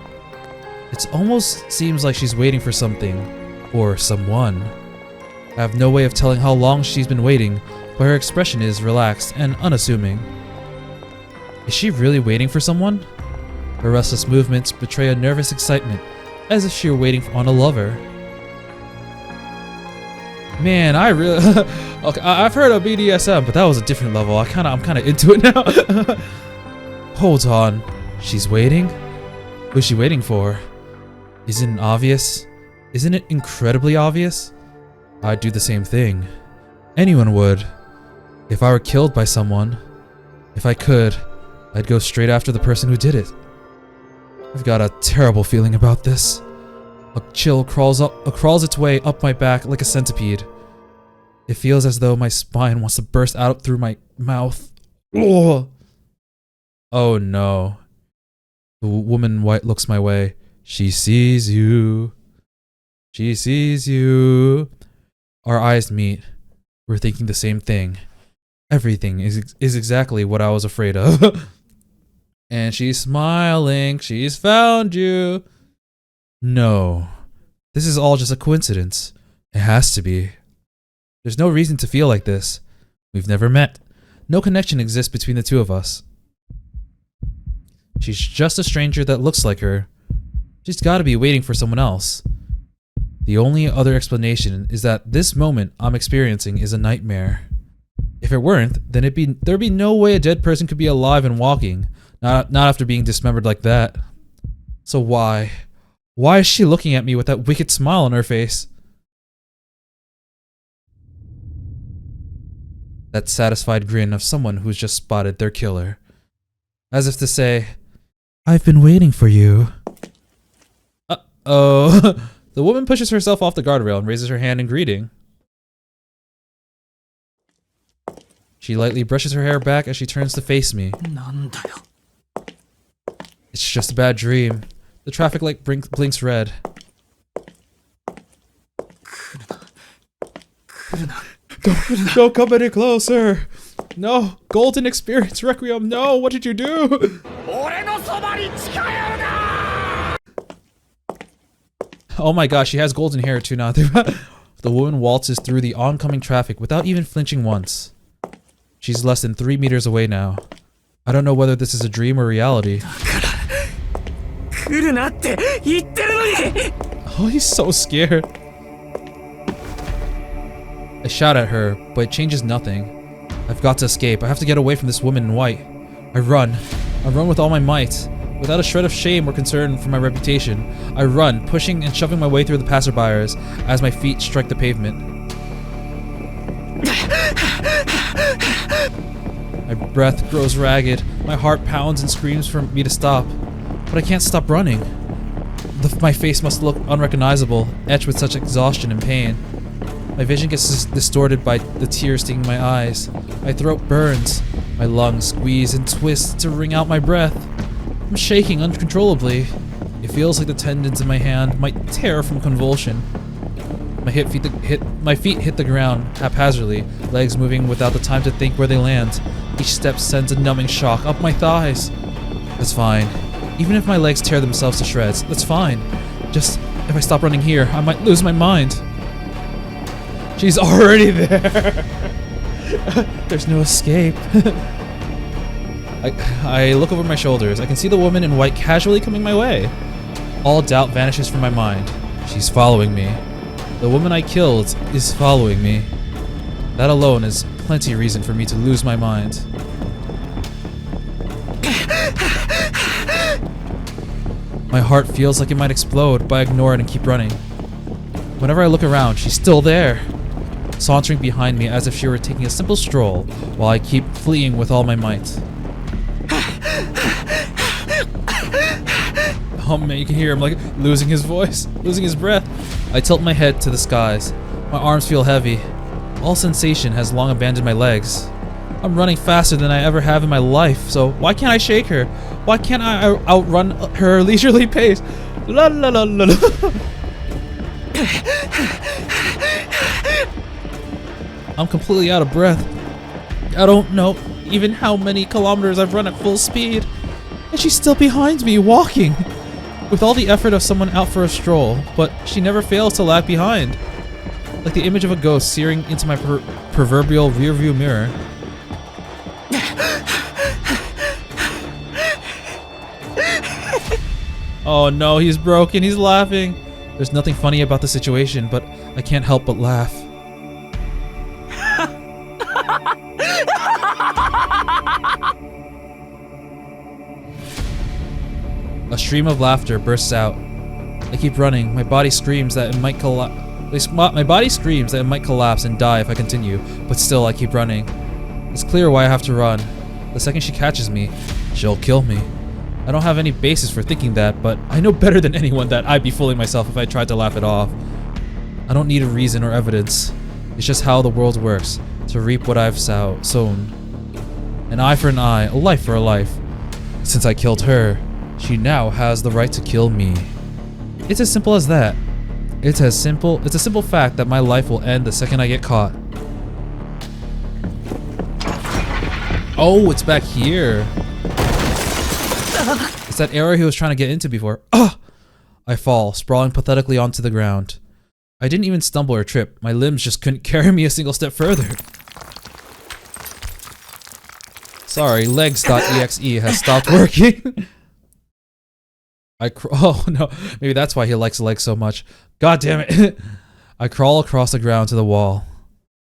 It almost seems like she's waiting for something, or someone. I have no way of telling how long she's been waiting, but her expression is relaxed and unassuming. Is she really waiting for someone? Her restless movements betray a nervous excitement, as if she were waiting on a lover. Man, I really okay, I've heard of BDSM, but that was a different level. I'm kind of into it now. Hold on, she's waiting? Who's she waiting for? Isn't it obvious? Isn't it incredibly obvious? I'd do the same thing. Anyone would. If I were killed by someone, if I could, I'd go straight after the person who did it. I've got a terrible feeling about this. A chill crawls its way up my back like a centipede. It feels as though my spine wants to burst out through my mouth. Oh, oh no. The woman in white looks my way. She sees you. She sees you. Our eyes meet. We're thinking the same thing. Everything is exactly what I was afraid of. And she's smiling. She's found you. No. This is all just a coincidence. It has to be. There's no reason to feel like this. We've never met. No connection exists between the two of us. She's just a stranger that looks like her. She's gotta be waiting for someone else. The only other explanation is that this moment I'm experiencing is a nightmare. If it weren't, then there'd be no way a dead person could be alive and walking. Not after being dismembered like that. So why? Why is she looking at me with that wicked smile on her face? That satisfied grin of someone who's just spotted their killer. As if to say, I've been waiting for you. Uh-oh. The woman pushes herself off the guardrail and raises her hand in greeting. She lightly brushes her hair back as she turns to face me. It's just a bad dream. The traffic light blinks red. Don't come any closer. No, Golden Experience Requiem. No, what did you do? Oh my gosh, she has golden hair too now. The woman waltzes through the oncoming traffic without even flinching once. She's less than 3 meters away now. I don't know whether this is a dream or reality. Oh, he's so scared. I shout at her, but it changes nothing. I've got to escape. I have to get away from this woman in white. I run. I run with all my might. Without a shred of shame or concern for my reputation, I run, pushing and shoving my way through the passerbyers as my feet strike the pavement. My breath grows ragged. My heart pounds and screams for me to stop. But I can't stop running. My face must look unrecognizable, etched with such exhaustion and pain. My vision gets distorted by the tears stinging my eyes. My throat burns. My lungs squeeze and twist to wring out my breath. I'm shaking uncontrollably. It feels like the tendons in my hand might tear from convulsion. My feet hit the ground haphazardly, legs moving without the time to think where they land. Each step sends a numbing shock up my thighs. That's fine. Even if my legs tear themselves to shreds, that's fine. Just, if I stop running here, I might lose my mind. She's already there. There's no escape. I look over my shoulders. I can see the woman in white casually coming my way. All doubt vanishes from my mind. She's following me. The woman I killed is following me. That alone is plenty reason for me to lose my mind. My heart feels like it might explode, but I ignore it and keep running. Whenever I look around, she's still there, sauntering behind me as if she were taking a simple stroll, while I keep fleeing with all my might. Oh man, you can hear him like losing his voice, losing his breath. I tilt my head to the skies. My arms feel heavy. All sensation has long abandoned my legs. I'm running faster than I ever have in my life, so why can't I shake her? Why can't I outrun her leisurely pace? La la la la la. I'm completely out of breath. I don't know even how many kilometers I've run at full speed. And she's still behind me, walking. With all the effort of someone out for a stroll, but she never fails to lag behind. Like the image of a ghost searing into my proverbial rearview mirror. Oh no, he's broken, he's laughing. There's nothing funny about the situation, but I can't help but laugh. A stream of laughter bursts out. I keep running. My body screams that it might collapse. My body screams that it might collapse and die if I continue, but still I keep running. It's clear why I have to run. The second she catches me, she'll kill me. I don't have any basis for thinking that, but I know better than anyone that I'd be fooling myself if I tried to laugh it off. I don't need a reason or evidence. It's just how the world works, to reap what I've sown. An eye for an eye, a life for a life. Since I killed her, she now has the right to kill me. It's as simple as that. It's a simple fact that my life will end the second I get caught. Oh, it's back here. It's that area he was trying to get into before. Ah! I fall, sprawling pathetically onto the ground. I didn't even stumble or trip. My limbs just couldn't carry me a single step further. Sorry, legs.exe has stopped working. Oh no, maybe that's why he likes legs so much. God damn it. I crawl across the ground to the wall.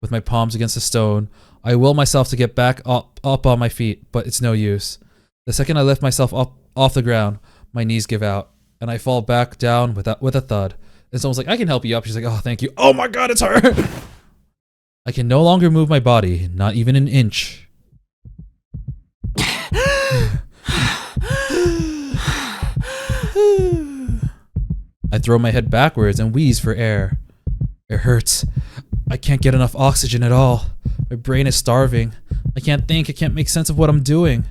With my palms against the stone, I will myself to get back up on my feet, but it's no use. The second I lift myself up off the ground, my knees give out, and I fall back down with a thud. And someone's like, I can help you up. She's like, oh, thank you. Oh my god, it's her! I can no longer move my body, not even an inch. I throw my head backwards and wheeze for air. It hurts. I can't get enough oxygen at all. My brain is starving. I can't think. I can't make sense of what I'm doing.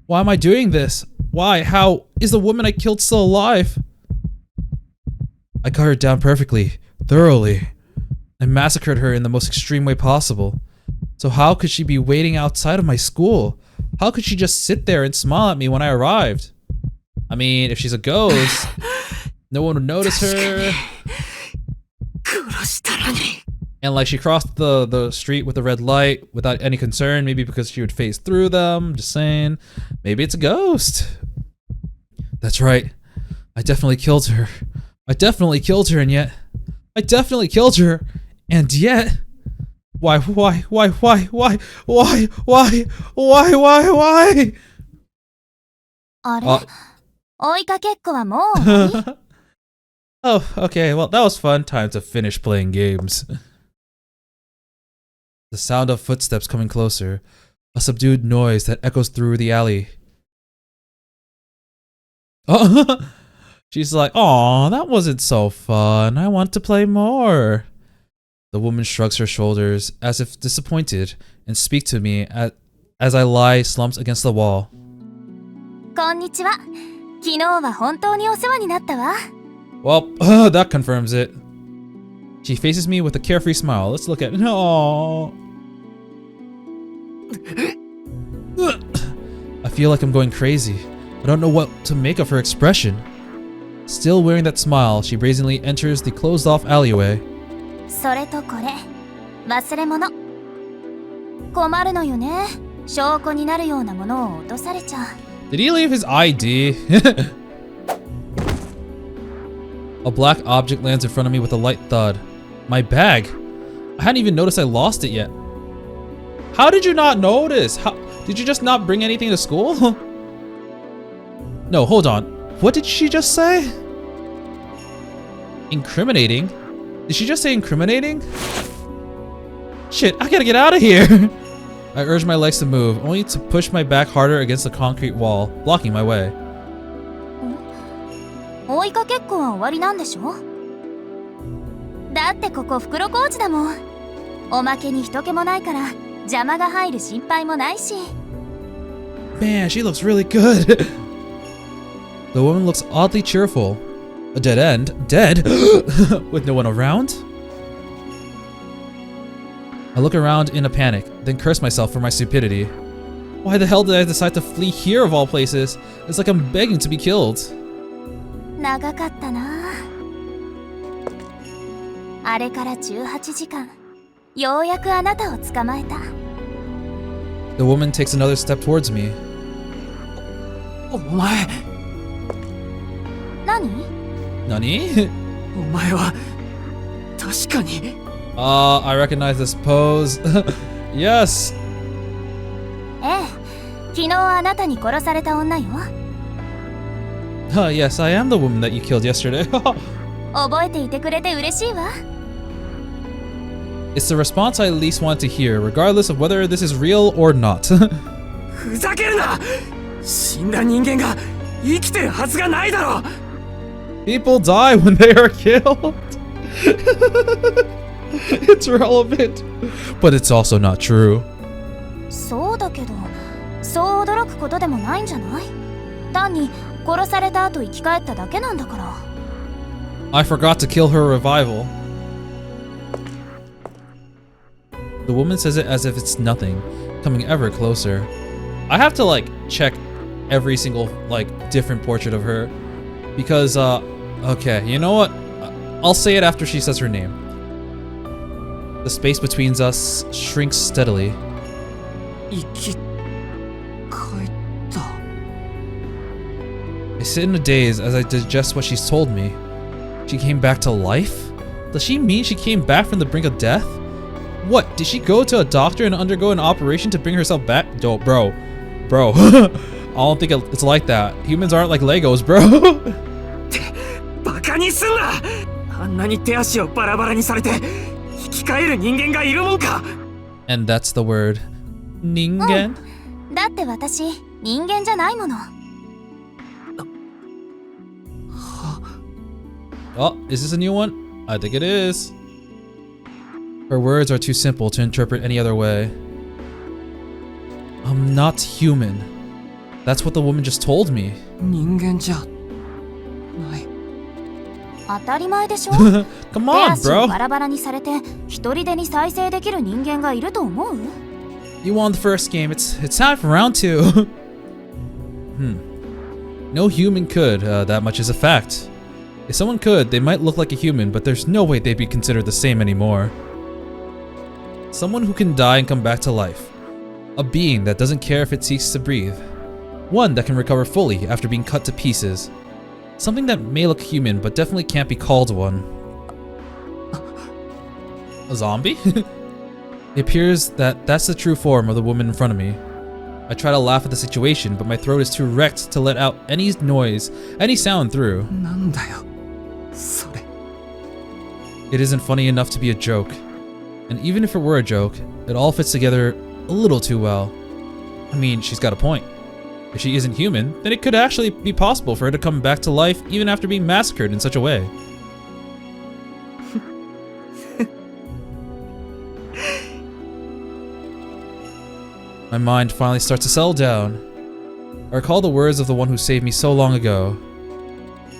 Why am I doing this? Why? How? Is the woman I killed still alive? I cut her down perfectly, thoroughly. I massacred her in the most extreme way possible. So how could she be waiting outside of my school? How could she just sit there and smile at me when I arrived? I mean, if she's a ghost, no one would notice her. And like she crossed the street with a red light without any concern, maybe because she would phase through them. Just saying. Maybe it's a ghost. That's right. I definitely killed her. I definitely killed her, and yet I definitely killed her, and yet why あれ、追いかけっこはもう終わり？ Oh, okay, well that was fun. Time to finish playing games. The sound of footsteps coming closer, a subdued noise that echoes through the alley. Oh, she's like, "Aw, that wasn't so fun. I want to play more." The woman shrugs her shoulders as if disappointed and speaks to me as I lie slumped against the wall. こんにちは。昨日は本当にお世話になったわ。 Well, that confirms it. She faces me with a carefree smile. Let's look at it. Aww. I feel like I'm going crazy. I don't know what to make of her expression. Still wearing that smile, she brazenly enters the closed-off alleyway. それとこれ、忘れ物。困るのよね。証拠になるようなものを落とされちゃう。 Did he leave his ID? A black object lands in front of me with a light thud. My bag. I hadn't even noticed I lost it yet. How did you not notice? How did you just not bring anything to school? No, hold on. What did she just say? Incriminating? Did she just say incriminating? Shit, I gotta get out of here. I urge my legs to move, only to push my back harder against the concrete wall, blocking my way. 追いかけっこは終わりなんでしょ？だってここ袋小路だもん。おまけに人気もないから邪魔が入る心配もないし。 Man, she looks really good. The woman looks oddly cheerful. A dead end? Dead? With no one around? I look around in a panic, then curse myself for my stupidity. Why the hell did I decide to flee here of all places? It's like I'm begging to be killed. 長かったな。あれから18時間、ようやくあなたを捕まえた。The woman takes another step towards me. お前。何？ Nani? お前は確かに。I recognize this pose. Yes. ええ、昨日あなたに殺された女よ。Yes, I am the woman that you killed yesterday. 覚えていてくれて嬉しいわ。It's the response I least want to hear, regardless of whether this is real or not. ふざけるな。死んだ人間が生きてるはずがないだろ。 People die when they are killed. It's relevant, but it's also not true. そうだけど、そう驚くことでもないんじゃない？単に殺された後生き返っただけなんだから。 I forgot to kill her revival. The woman says it as if it's nothing, coming ever closer. I have to like check every single like different portrait of her because okay, you know what? I'll say it after she says her name. The space between us shrinks steadily. 生き返った。 I sit in a daze as I digest what she's told me. She came back to life? Does she mean she came back from the brink of death? What, did she go to a doctor and undergo an operation to bring herself back? No, bro. I don't think it's like that. Humans aren't like Legos, bro. バカにすんな。あんなに手足をバラバラにされて生き返る人間がいるもんか。 And that's the word. Ningen? だって私人間じゃないもの。 Oh, is this a new one? I think it is. Her words are too simple to interpret any other way. I'm not human. That's what the woman just told me. 人間じゃない。当たり前でしょ。 Come 手 on, 足を bro. バラバラにされて一人でに再生できる人間がいると思う？ You won the first game. It's time for round 2. No human could. That much is a fact. If someone could, they might look like a human, but there's no way they'd be considered the same anymore. Someone who can die and come back to life. A being that doesn't care if it ceases to breathe. One that can recover fully after being cut to pieces. Something that may look human, but definitely can't be called one. A zombie? It appears that that's the true form of the woman in front of me. I try to laugh at the situation, but my throat is too wrecked to let out any noise, any sound through. なんだよ、それ。 It isn't funny enough to be a joke. And even if it were a joke, it all fits together a little too well. I mean, she's got a point. If she isn't human, then it could actually be possible for her to come back to life even after being massacred in such a way. My mind finally starts to settle down. I recall the words of the one who saved me so long ago.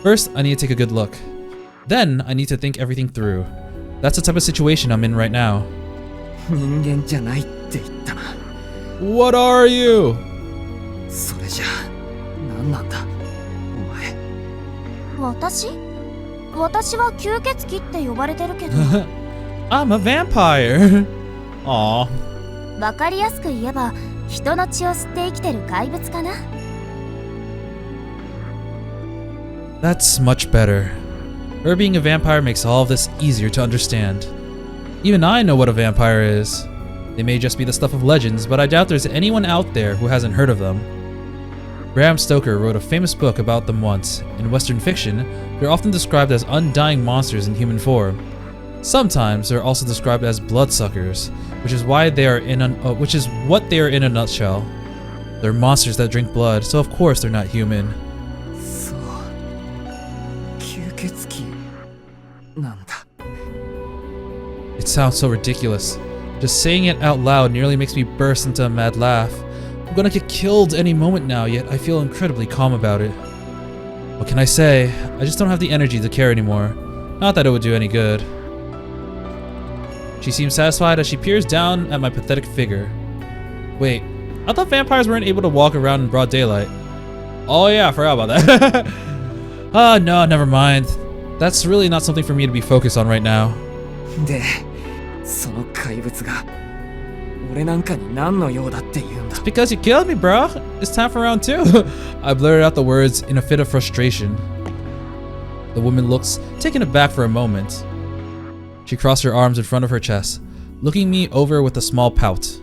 First, I need to take a good look. Then, I need to think everything through. That's the type of situation I'm in right now. 人間じゃないって言ったな。 What are you? それじゃあ何なんだお前。私は吸血鬼って呼ばれてるけど。 I'm a vampire. Aw. わかりやすく言えば人の血を吸って生きてる怪物かな。 That's much better. Her being a vampire makes all of this easier to understand. Even I know what a vampire is. They may just be the stuff of legends, but I doubt there's anyone out there who hasn't heard of them. Bram Stoker wrote a famous book about them once. In Western fiction, they're often described as undying monsters in human form. Sometimes they're also described as bloodsuckers, which is what they are in a nutshell. They're monsters that drink blood, so of course they're not human. そう、吸血鬼なんだ。 It sounds so ridiculous. Just saying it out loud nearly makes me burst into a mad laugh. I'm gonna get killed any moment now, yet I feel incredibly calm about it. What can I say? I just don't have the energy to care anymore. Not that it would do any good. She seems satisfied as she peers down at my pathetic figure. Wait, I thought vampires weren't able to walk around in broad daylight. Oh yeah, I forgot about that. No, never mind. That's really not something for me to be focused on right now. で、その怪物が俺なんかに何の用だって言うんだ。 It's because you killed me, bro. It's time for round 2. I blurted out the words in a fit of frustration. The woman looks taken aback for a moment. She crossed her arms in front of her chest, looking me over with a small pout.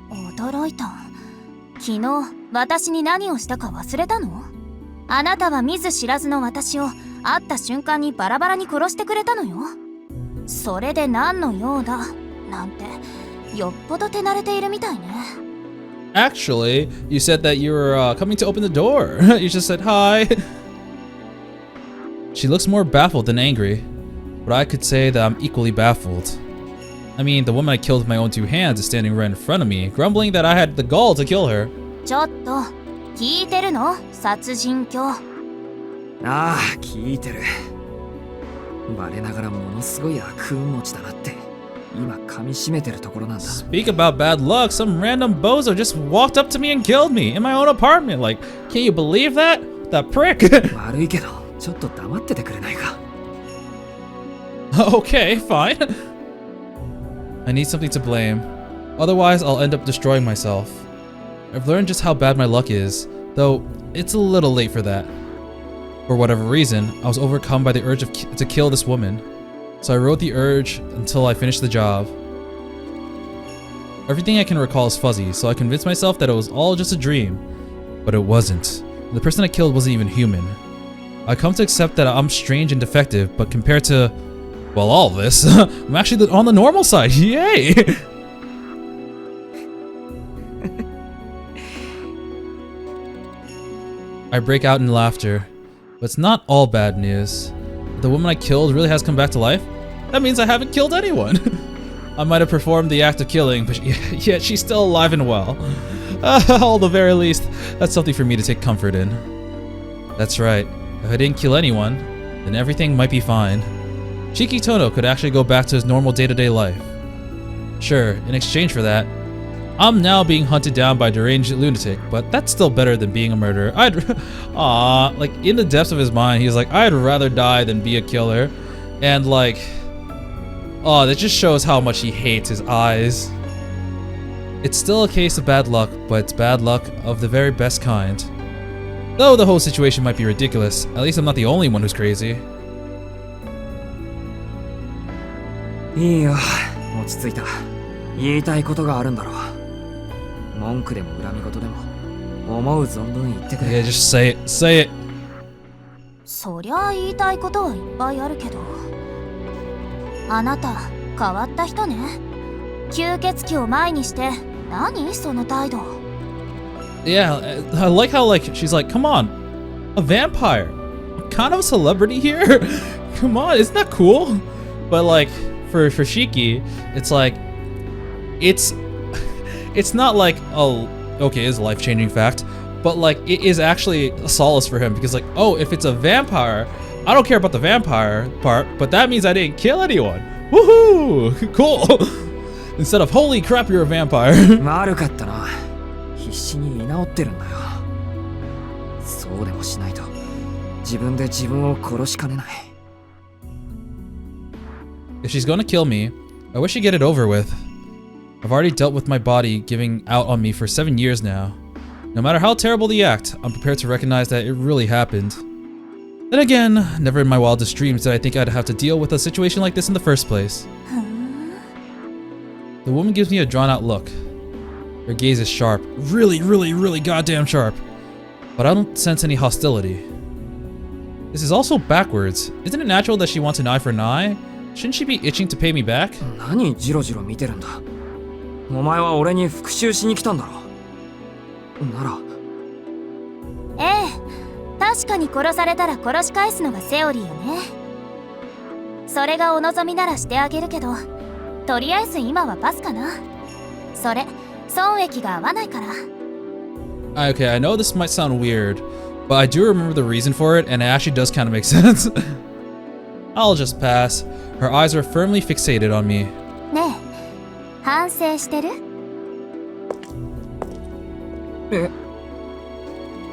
驚いた。昨日私に何をしたか忘れたの？あなたは見ず知らずの私を会った瞬間にバラバラに殺してくれたのよ。それで何の用だなんてよっぽど手慣れているみたいね。 Actually, you said that you were coming to open the door. You just said hi. She looks more baffled than angry, but I could say that I'm equally baffled. I mean, the woman I killed with my own 2 hands is standing right in front of me, grumbling that I had the gall to kill her. ちょっと聞いてるの？殺人狂。ああ、聞いてる。我ながらものすごい悪運持ちだなって今噛み締めてるところなんだ。 Speak about bad luck, some random bozo just walked up to me and killed me in my own apartment. Like, can you believe that? That prick. 悪いけどちょっと黙っててくれないか。Okay, fine. I need something to blame. Otherwise, I'll end up destroying myself. I've learned just how bad my luck is, though it's a little late for that. For whatever reason, I was overcome by the urge to kill this woman. So I rode the urge until I finished the job. Everything I can recall is fuzzy, so I convinced myself that it was all just a dream. But it wasn't. The person I killed wasn't even human. I come to accept that I'm strange and defective, but compared to, well, all this, I'm actually on the normal side. Yay! I break out in laughter. But it's not all bad news. The woman I killed really has come back to life? That means I haven't killed anyone. I might have performed the act of killing, but yet she's still alive and well. All the very least, that's something for me to take comfort in. That's right. If I didn't kill anyone, then everything might be fine. Shiki Tohno could actually go back to his normal day-to-day life. Sure, in exchange for that, I'm now being hunted down by a deranged lunatic, but that's still better than being a murderer. Like, in the depths of his mind, he's like, I'd rather die than be a killer. And like, that just shows how much he hates his eyes. It's still a case of bad luck, but it's bad luck of the very best kind. Though the whole situation might be ridiculous, at least I'm not the only one who's crazy. いいよ、落ち着いた。言いたいことがあるんだろう。文句でも恨み事でも思う存分言ってくれ。 Yeah, just say it. Say it. そりゃ言いたいことはいっぱいあるけど、あなた変わった人ね。吸血鬼を前にして何その態度。 Yeah, I like how she's like, come on, a vampire. I'm kind of a celebrity here. Come on, isn't that cool? But like for Shiki, it's like it's not like, oh, okay, it's a life-changing fact, but like it is actually a solace for him because like, oh, if it's a vampire, I don't care about the vampire part, but that means I didn't kill anyone. Woohoo! Cool. Instead of holy crap, you're a vampire. 悪かったな。必死に居直ってるんだよ。そうでもしないと自分で自分を殺しかねない。 If she's gonna kill me, I wish she'd get it over with. I've already dealt with my body giving out on me for 7 years now. No matter how terrible the act, I'm prepared to recognize that it really happened. Then again, never in my wildest dreams did I think I'd have to deal with a situation like this in the first place. The woman gives me a drawn-out look. Her gaze is sharp, really goddamn sharp. But I don't sense any hostility. This is also backwards. Isn't it natural that she wants an eye for an eye? Shouldn't she be itching to pay me back? 何ジロジロ見てるんだ。お前は俺に復讐しに来たんだろ。なら。ええ、確かに殺されたら殺し返すのがセオリーよね。それがお望みならしてあげるけど、とりあえず今はパスかな。それ、損益が合わないから。Okay, I know this might sound weird, but I do remember the reason for it, and it actually does kind of make sense. I'll just pass. Her eyes are firmly fixated on me. ねえ、反省してる？え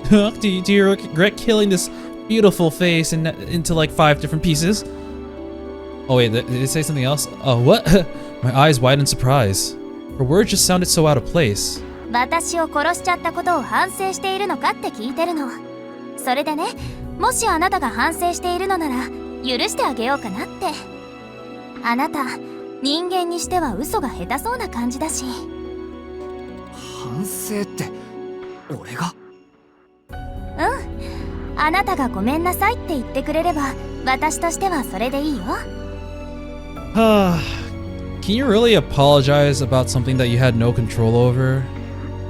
do you regret killing this beautiful face into like 5 different pieces? Oh wait, did it say something else? Oh, what? My eyes widened in surprise. Her words just sounded so out of place. 私を殺しちゃったことを反省しているのかって聞いてるの。それでね、もしあなたが反省しているのなら許してあげようかなって。あなた、人間にしては嘘が下手そうな感じだし。反省って俺が？うん、あなたがごめんなさいって言ってくれれば私としてはそれでいいよ。Can you really apologize about something that you had no control over?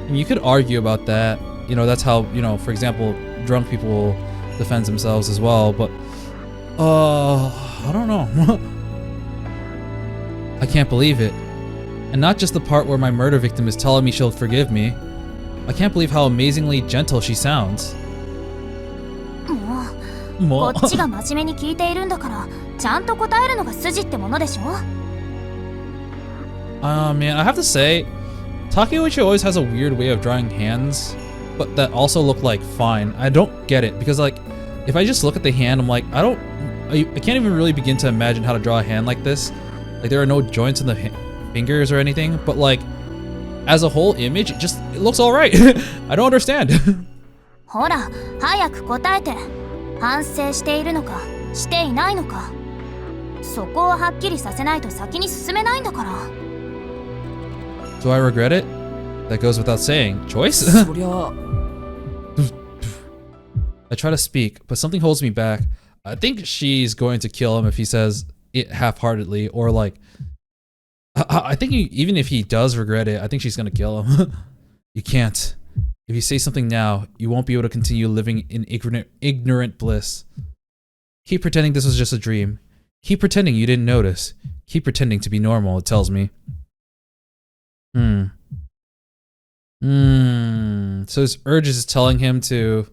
I mean, you could argue about that. You know, that's how, you know, for example, drunk people will defend themselves as well, but I don't know. I can't believe it. And not just the part where my murder victim is telling me she'll forgive me. I can't believe how amazingly gentle she sounds. もうこっちが真面目に聞いているんだからちゃんと答えるのが筋ってものでしょ。Man, I have to say, Takeuchi always has a weird way of drawing hands, but that also look like fine. I don't get it, because like, if I just look at the hand, I'm like, I can't even really begin to imagine how to draw a hand like this. Like, there are no joints in the fingers or anything, but like, as a whole image, it looks alright. I don't understand. ほら、早く答えて。反省しているのか、していないのか。そこをはっきりさせないと先に進めないんだから。Do I regret it? That goes without saying. Choice? そりゃ I try to speak, but something holds me back. I think she's going to kill him if he says it half-heartedly, or like, I think even if he does regret it, I think she's gonna kill him. You can't. If you say something now, you won't be able to continue living in ignorant bliss. Keep pretending this was just a dream. Keep pretending you didn't notice. Keep pretending to be normal, it tells me. So his urges is telling him to...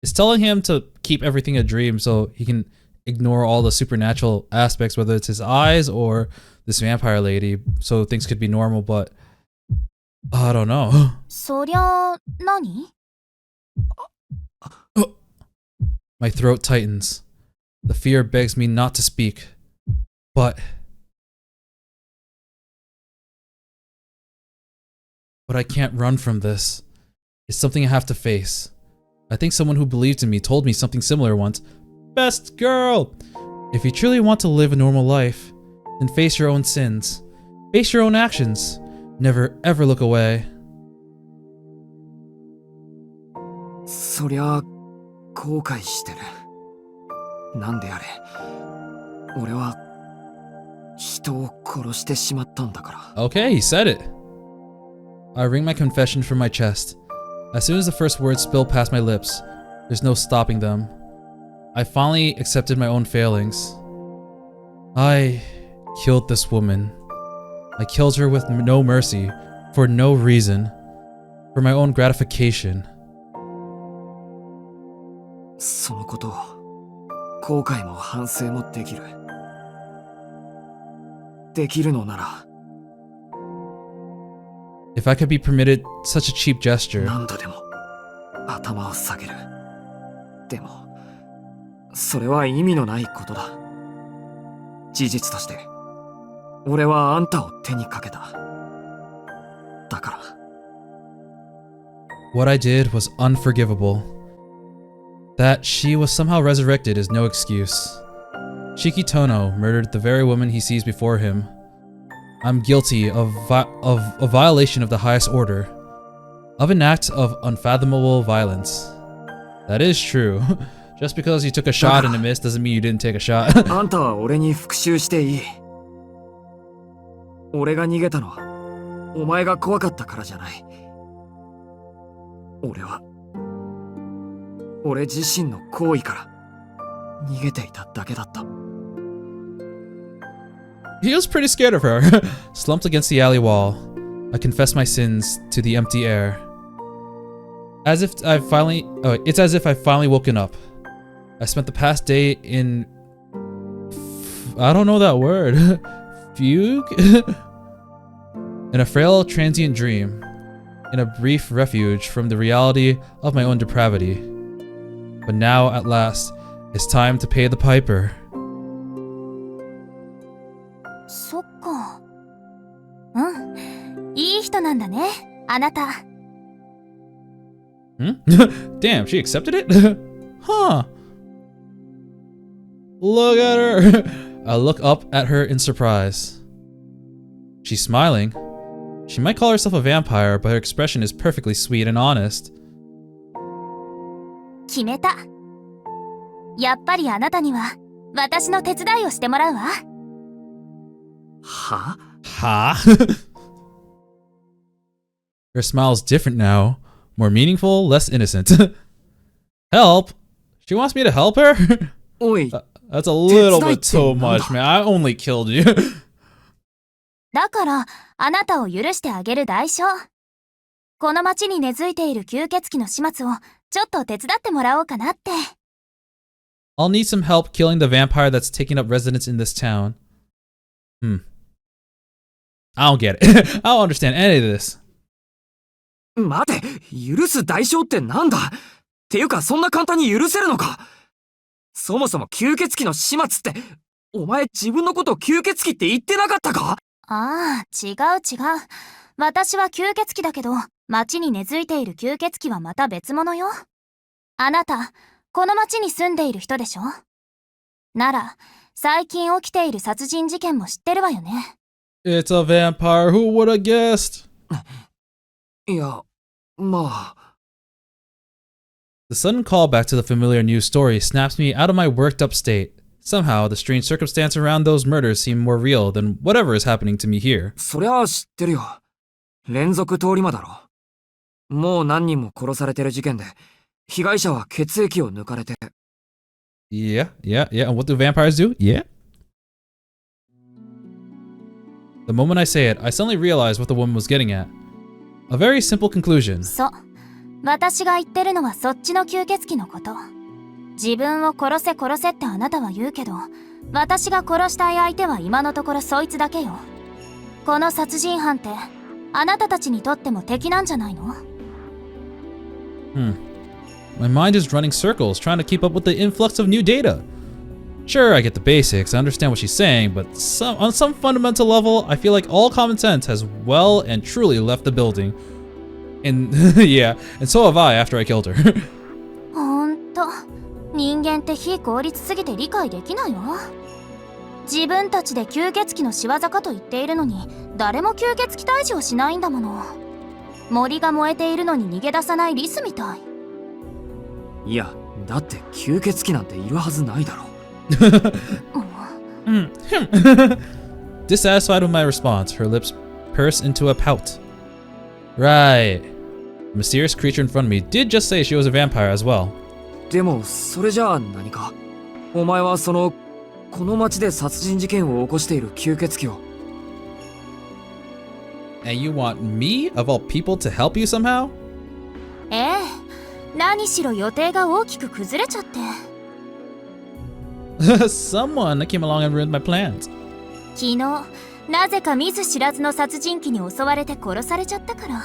It's telling him to keep everything a dream so he can ignore all the supernatural aspects, whether it's his eyes or this vampire lady, so things could be normal, but... I don't know. そりゃ、何？ My throat tightens. The fear begs me not to speak. But I can't run from this. It's something I have to face. I think someone who believed in me told me something similar once. Best girl! If you truly want to live a normal life, then face your own sins. Face your own actions. Never ever look away. そりゃ後悔してる。なんであれ俺は人を殺してしまったんだから。 Okay, he said it. I wring my confession from my chest. As soon as the first words spill past my lips, there's no stopping them. I finally accepted my own failings. I killed this woman. I killed her with no mercy, for no reason, for my own gratification. そのことを後悔も反省もできる。できるのなら If I could be permitted such a cheap gesture, 何度でも頭を下げる。でもそれは意味のないことだ。事実として俺はあんたを手にかけた。だから what I did was unforgivable. That she was somehow resurrected is no excuse. Shiki Tohno murdered the very woman he sees before him. I'm guilty of a violation of the highest order, of an act of unfathomable violence. That is true. Just because you took a shot and it missed doesn't mean you didn't take a shot. あんたは俺に復讐していい。俺が逃げたのはお前が怖かったからじゃない。俺は俺自身の行為から逃げていただけだった。He was pretty scared of her. Slumped against the alley wall, I confessed my sins to the empty air. It's as if I've finally woken up. I spent the past day in... I don't know that word. Fugue? In a frail, transient dream. In a brief refuge from the reality of my own depravity. But now, at last, it's time to pay the piper. そっか。うん。いい人なんだね、あなた。Damn, she accepted it? Huh. Look at her. I look up at her in surprise. She's smiling. She might call herself a vampire, but her expression is perfectly sweet and honest. 決めた。やっぱりあなたには私の手伝いをしてもらうわ。は？ Ha? Her smile's different now. More meaningful, less innocent. Help? She wants me to help her? おい、 That's a little bit too much, man. I only killed you. だから、あなたを許してあげる代償。この町に根付いている吸血鬼の始末を、ちょっと手伝ってもらおうかなって。I'll need some help killing the vampire that's taking up residence in this town. I don't get it. I don't understand any of this. 待て、許す代償ってなんだ？っていうか、そんな簡単に許せるのか？そもそも吸血鬼の始末って、お前自分のことを吸血鬼って言ってなかったか？ああ、違う。私は吸血鬼だけど、町に根付いている吸血鬼はまた別物よ。あなた、この町に住んでいる人でしょ？なら、最近起きている殺人事件も知ってるわよね。It's a vampire. Who would have guessed? いや、まあ。The sudden callback to the familiar news story snaps me out of my worked up state. Somehow, the strange circumstance around those murders seem more real than whatever is happening to me here. そりゃ知ってるよ。連続通り魔だろ。もう何人も殺されてる事件で、被害者は血液を抜かれて。Yeah. And what do vampires do? Yeah. The moment I say it, I suddenly realize what the woman was getting at. A very simple conclusion. そう。私が言ってるのはそっちの吸血鬼のこと。自分を殺せってあなたは言うけど、私が殺したい相手は今のところそいつだけよ。この殺人犯って、あなたたちにとっても敵なんじゃないの？ My mind is running circles trying to keep up with the influx of new data. Sure, I get the basics, I understand what she's saying, but on some fundamental level, I feel like all common sense has well and truly left the building. And yeah, and so have I after I killed her. ほんと、人間って非効率すぎて理解できないわ。自分たちで吸血鬼の仕業かと言っているのに、誰も吸血鬼退治をしないんだもの。森が燃えているのに逃げ出さないリスみたい。いや、だって吸血鬼なんているはずないだろ。Dissatisfied with my response, her lips purse into a pout. Right. The mysterious creature in front of me did just say she was a vampire as well. でも、それじゃあ何か？お前はこの町で殺人事件を起こしている吸血鬼を。And you want me, of all people, to help you somehow? ええ、何しろ予定が大きく崩れちゃって。Someone that came along and ruined my plans. 昨日、なぜか見ず知らずの殺人鬼に襲われて殺されちゃったから。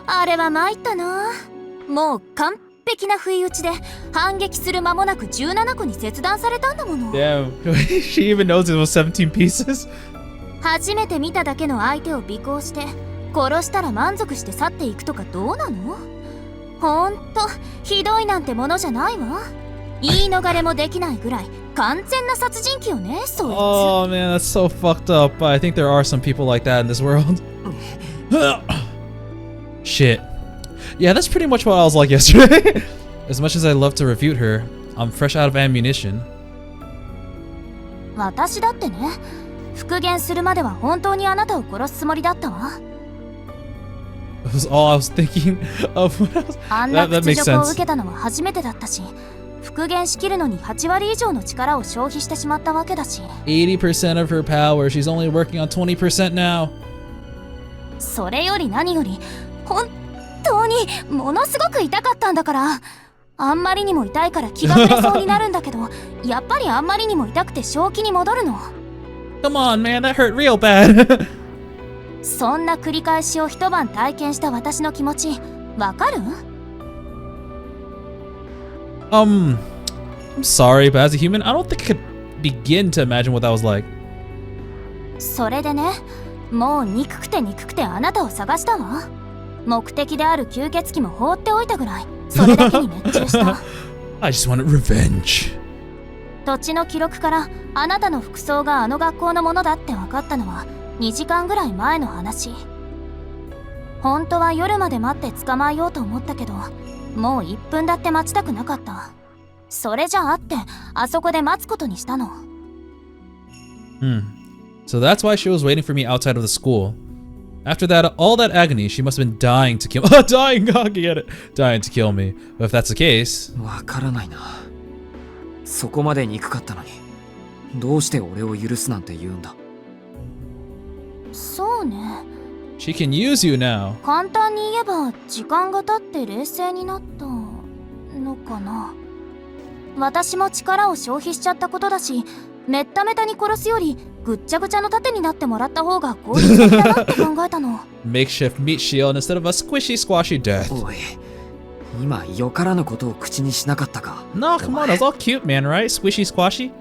あれは参ったな。もう完璧な不意打ちで反撃する間もなく17個に切断されたんだもの。Damn, she even knows it was 17 pieces. 初めて見ただけの相手を尾行して殺したら満足して去っていくとかどうなの？ほんとひどいなんてものじゃないわ。言い逃れもできないぐらい完全な殺人鬼よね、そいつ。Oh man, that's so fucked up. But I think there are some people like that in this world. Shit. Yeah, that's pretty much what I was like yesterday. As much as I love to refute her, I'm fresh out of ammunition. 私だってね、復元するまでは本当にあなたを殺すつもりだったわ。That was all I was thinking of when I was... あんな屈辱を受けたのは初めてだったし、復元しきるのに8割以上の力を消費してしまったわけだし。80% of her power. She's only working on 20% now. それより何より、本当にものすごく痛かったんだから。あんまりにも痛いから気が触れそうになるんだけど、やっぱりあんまりにも痛くて正気に戻るの。Come on, man, that hurt real bad. そんな繰り返しを一晩体験した私の気持ち、わかる？ I'm sorry, but as a human, I don't think I could begin to imagine what that was like. それでね、もう憎くてあなたを探したわ。目的である吸血鬼も放っておいたぐらい、それだけに熱中した。I just wanted revenge. 土地の記録からあなたの服装があの学校のものだって分かったのは2時間ぐらい前の話。本当は夜まで待って捕まえようと思ったけど、もう1分だって待ちたくなかった。それじゃあってあそこで待つことにしたの。So that's why she was waiting for me outside of the school. After that, all that agony, she must have been dying to kill dying, I get it. Dying to kill me. But if that's the case... わからないな。そこまで憎かったのに、どうして俺を許すなんて言うんだ。そうね。 She can use you now. 簡単に言えば時間が経って冷静になったのかな。私も力を消費しちゃったことだし、めっためたに殺すよりぐっちゃぐちゃの盾になってもらった方が効率的だなって考えたの。Makeshift meat shield instead of a squishy squashy death. おい、今よからぬことを口にしなかったか。 No, come on, that's all cute, man, right? Squishy squashy?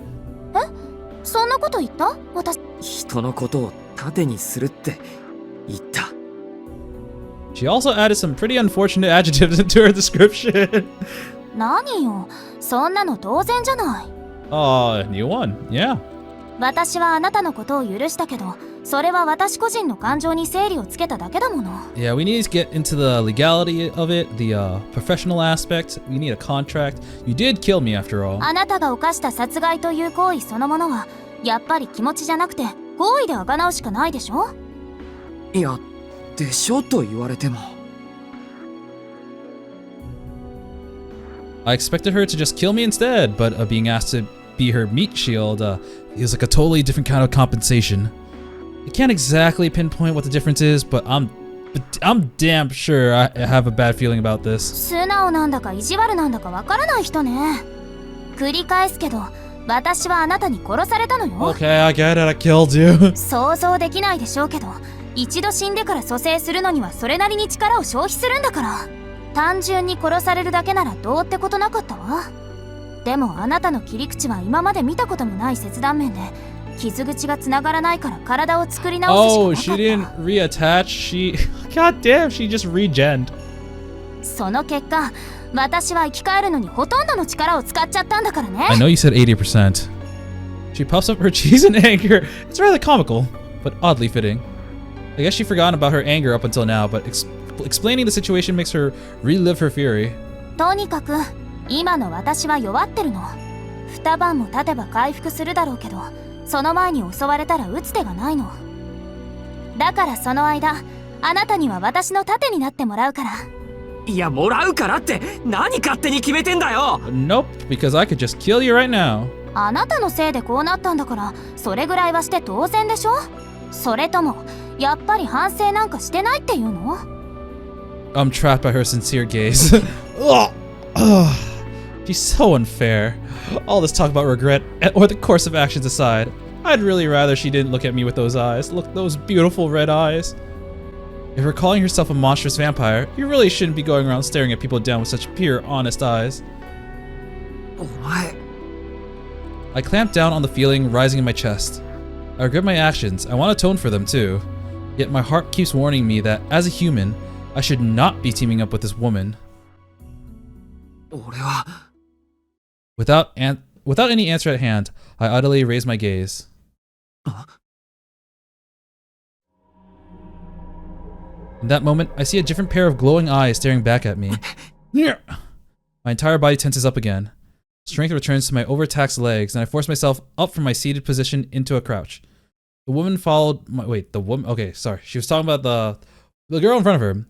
そんなこと言った？私。人のことを盾にするって言った。 She also added some pretty unfortunate adjectives into her description. 何よ、そんなの当然じゃない。Oh, new one, yeah. 私はあなたのことを許したけど、それは私個人の感情に整理をつけただけだもの。 Yeah, we need to get into the legality of it, the professional aspect. We need a contract. You did kill me after all. あなたが犯した殺害という行為そのものはやっぱり気持ちじゃなくて行為であがなうしかないでしょ。いや、でしょと言われても。I expected her to just kill me instead, but being asked to be her meat shield feels like a totally different kind of compensation. I can't exactly pinpoint what the difference is, but I'm damn sure I have a bad feeling about this. 素直なんだか意地悪なんだかわからない人ね。繰り返すけど、私はあなたに殺されたのよ。 Okay, I get it, I killed you. 想像できないでしょうけど、一度死んでから蘇生するのにはそれなりに力を消費するんだから。単純に殺されるだけならどうってことなかったわ。でもあなたの切り口は今まで見たこともない切断面で、傷口が繋がらないから体を作り直すしか Oh, なかった。 she didn't reattach. God damn, she just regened. その結果、私は生き返るのにほとんどの力を使っちゃったんだからね。 I know you said 80%. She puffs up her cheeks in anger. It's rather comical, but oddly fitting. I guess she'd forgotten about her anger up until now, but explaining the situation makes her relive her fury. とにかく今の私は弱ってるの。二晩も経てば回復するだろうけど、その前に襲われたら打つ手がないの。だからその間、あなたには私の盾になってもらうから。いや、もらうからって何勝手に決めてんだよ。 Nope, because I could just kill you right now. あなたのせいでこうなったんだから、それぐらいはして当然でしょ。それともやっぱり反省なんかしてないっていうの？ I'm trapped by her sincere gaze. Ugh. Ugh. She's so unfair. All this talk about regret or the course of actions aside, I'd really rather she didn't look at me with those eyes. Look, those beautiful red eyes. If you're calling yourself a monstrous vampire, you really shouldn't be going around staring at people down with such pure, honest eyes. お前。 I clamped down on the feeling rising in my chest. I regret my actions. I want to atone for them too. Yet my heart keeps warning me that, as a human, I should not be teaming up with this woman. 俺は。 Without any answer at hand, I utterly raise my gaze. In that moment, I see a different pair of glowing eyes staring back at me. My entire body tenses up again. Strength returns to my overtaxed legs, and I force myself up from my seated position into a crouch. The woman followed my... Wait, the woman... Okay, sorry. She was talking about the girl in front of her.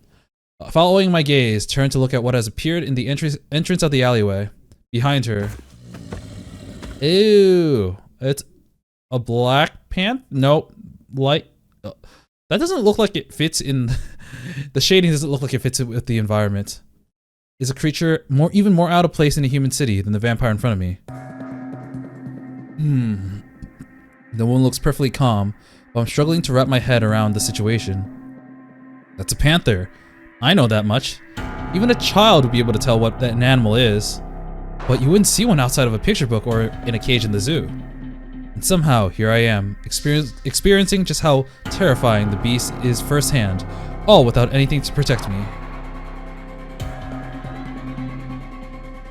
Following my gaze, turned to look at what has appeared in the entrance of the alleyway. Behind her. Ew. It's a black pant? Nope. Light... That doesn't look like it fits in... The shading doesn't look like it fits with the environment. Is a creature even more out of place in a human city than the vampire in front of me. The woman looks perfectly calm, but I'm struggling to wrap my head around the situation. That's a panther. I know that much. Even a child would be able to tell what an animal is. But you wouldn't see one outside of a picture book or in a cage in the zoo. And somehow, here I am, experiencing just how terrifying the beast is firsthand, all without anything to protect me.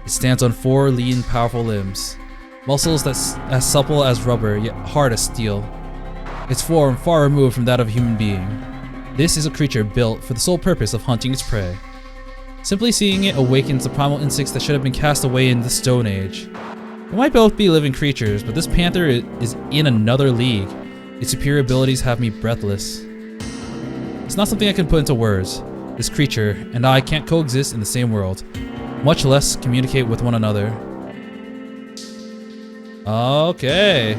It stands on 4 lean, powerful limbs. Muscles that's as supple as rubber, yet hard as steel. Its form far removed from that of a human being. This is a creature built for the sole purpose of hunting its prey. Simply seeing it awakens the primal instincts that should have been cast away in the Stone Age. They might both be living creatures, but this panther is in another league. Its superior abilities have me breathless. It's not something I can put into words. This creature and I can't coexist in the same world, much less communicate with one another. Okay.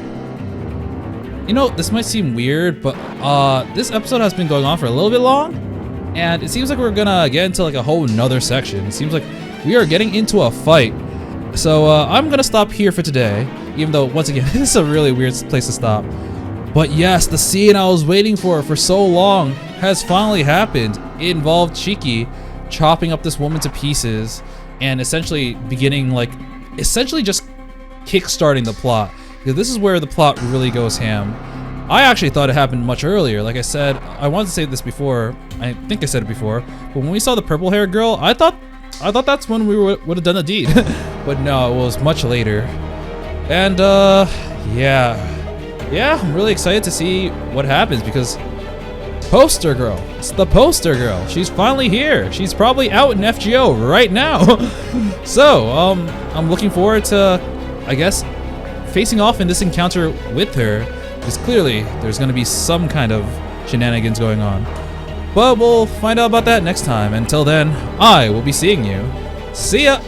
You know, this might seem weird, but this episode has been going on for a little bit long, and it seems like we're gonna get into like a whole nother section. It seems like we are getting into a fight. So I'm gonna stop here for today, even though once again this is a really weird place to stop. But yes, the scene I was waiting for so long has finally happened. It involved Shiki chopping up this woman to pieces and essentially just kickstarting the plot. Because this is where the plot really goes ham. I actually thought it happened much earlier. Like I said, I wanted to say this before. I think I said it before. But when we saw the purple hair girl, I thought that's when we would have done the deed. But no, it was much later. And yeah, I'm really excited to see what happens because Poster Girl. It's the Poster Girl. She's finally here. She's probably out in FGO right now. So, I'm looking forward to, I guess, facing off in this encounter with her, because clearly there's going to be some kind of shenanigans going on. But we'll find out about that next time. Until then, I will be seeing you. See ya!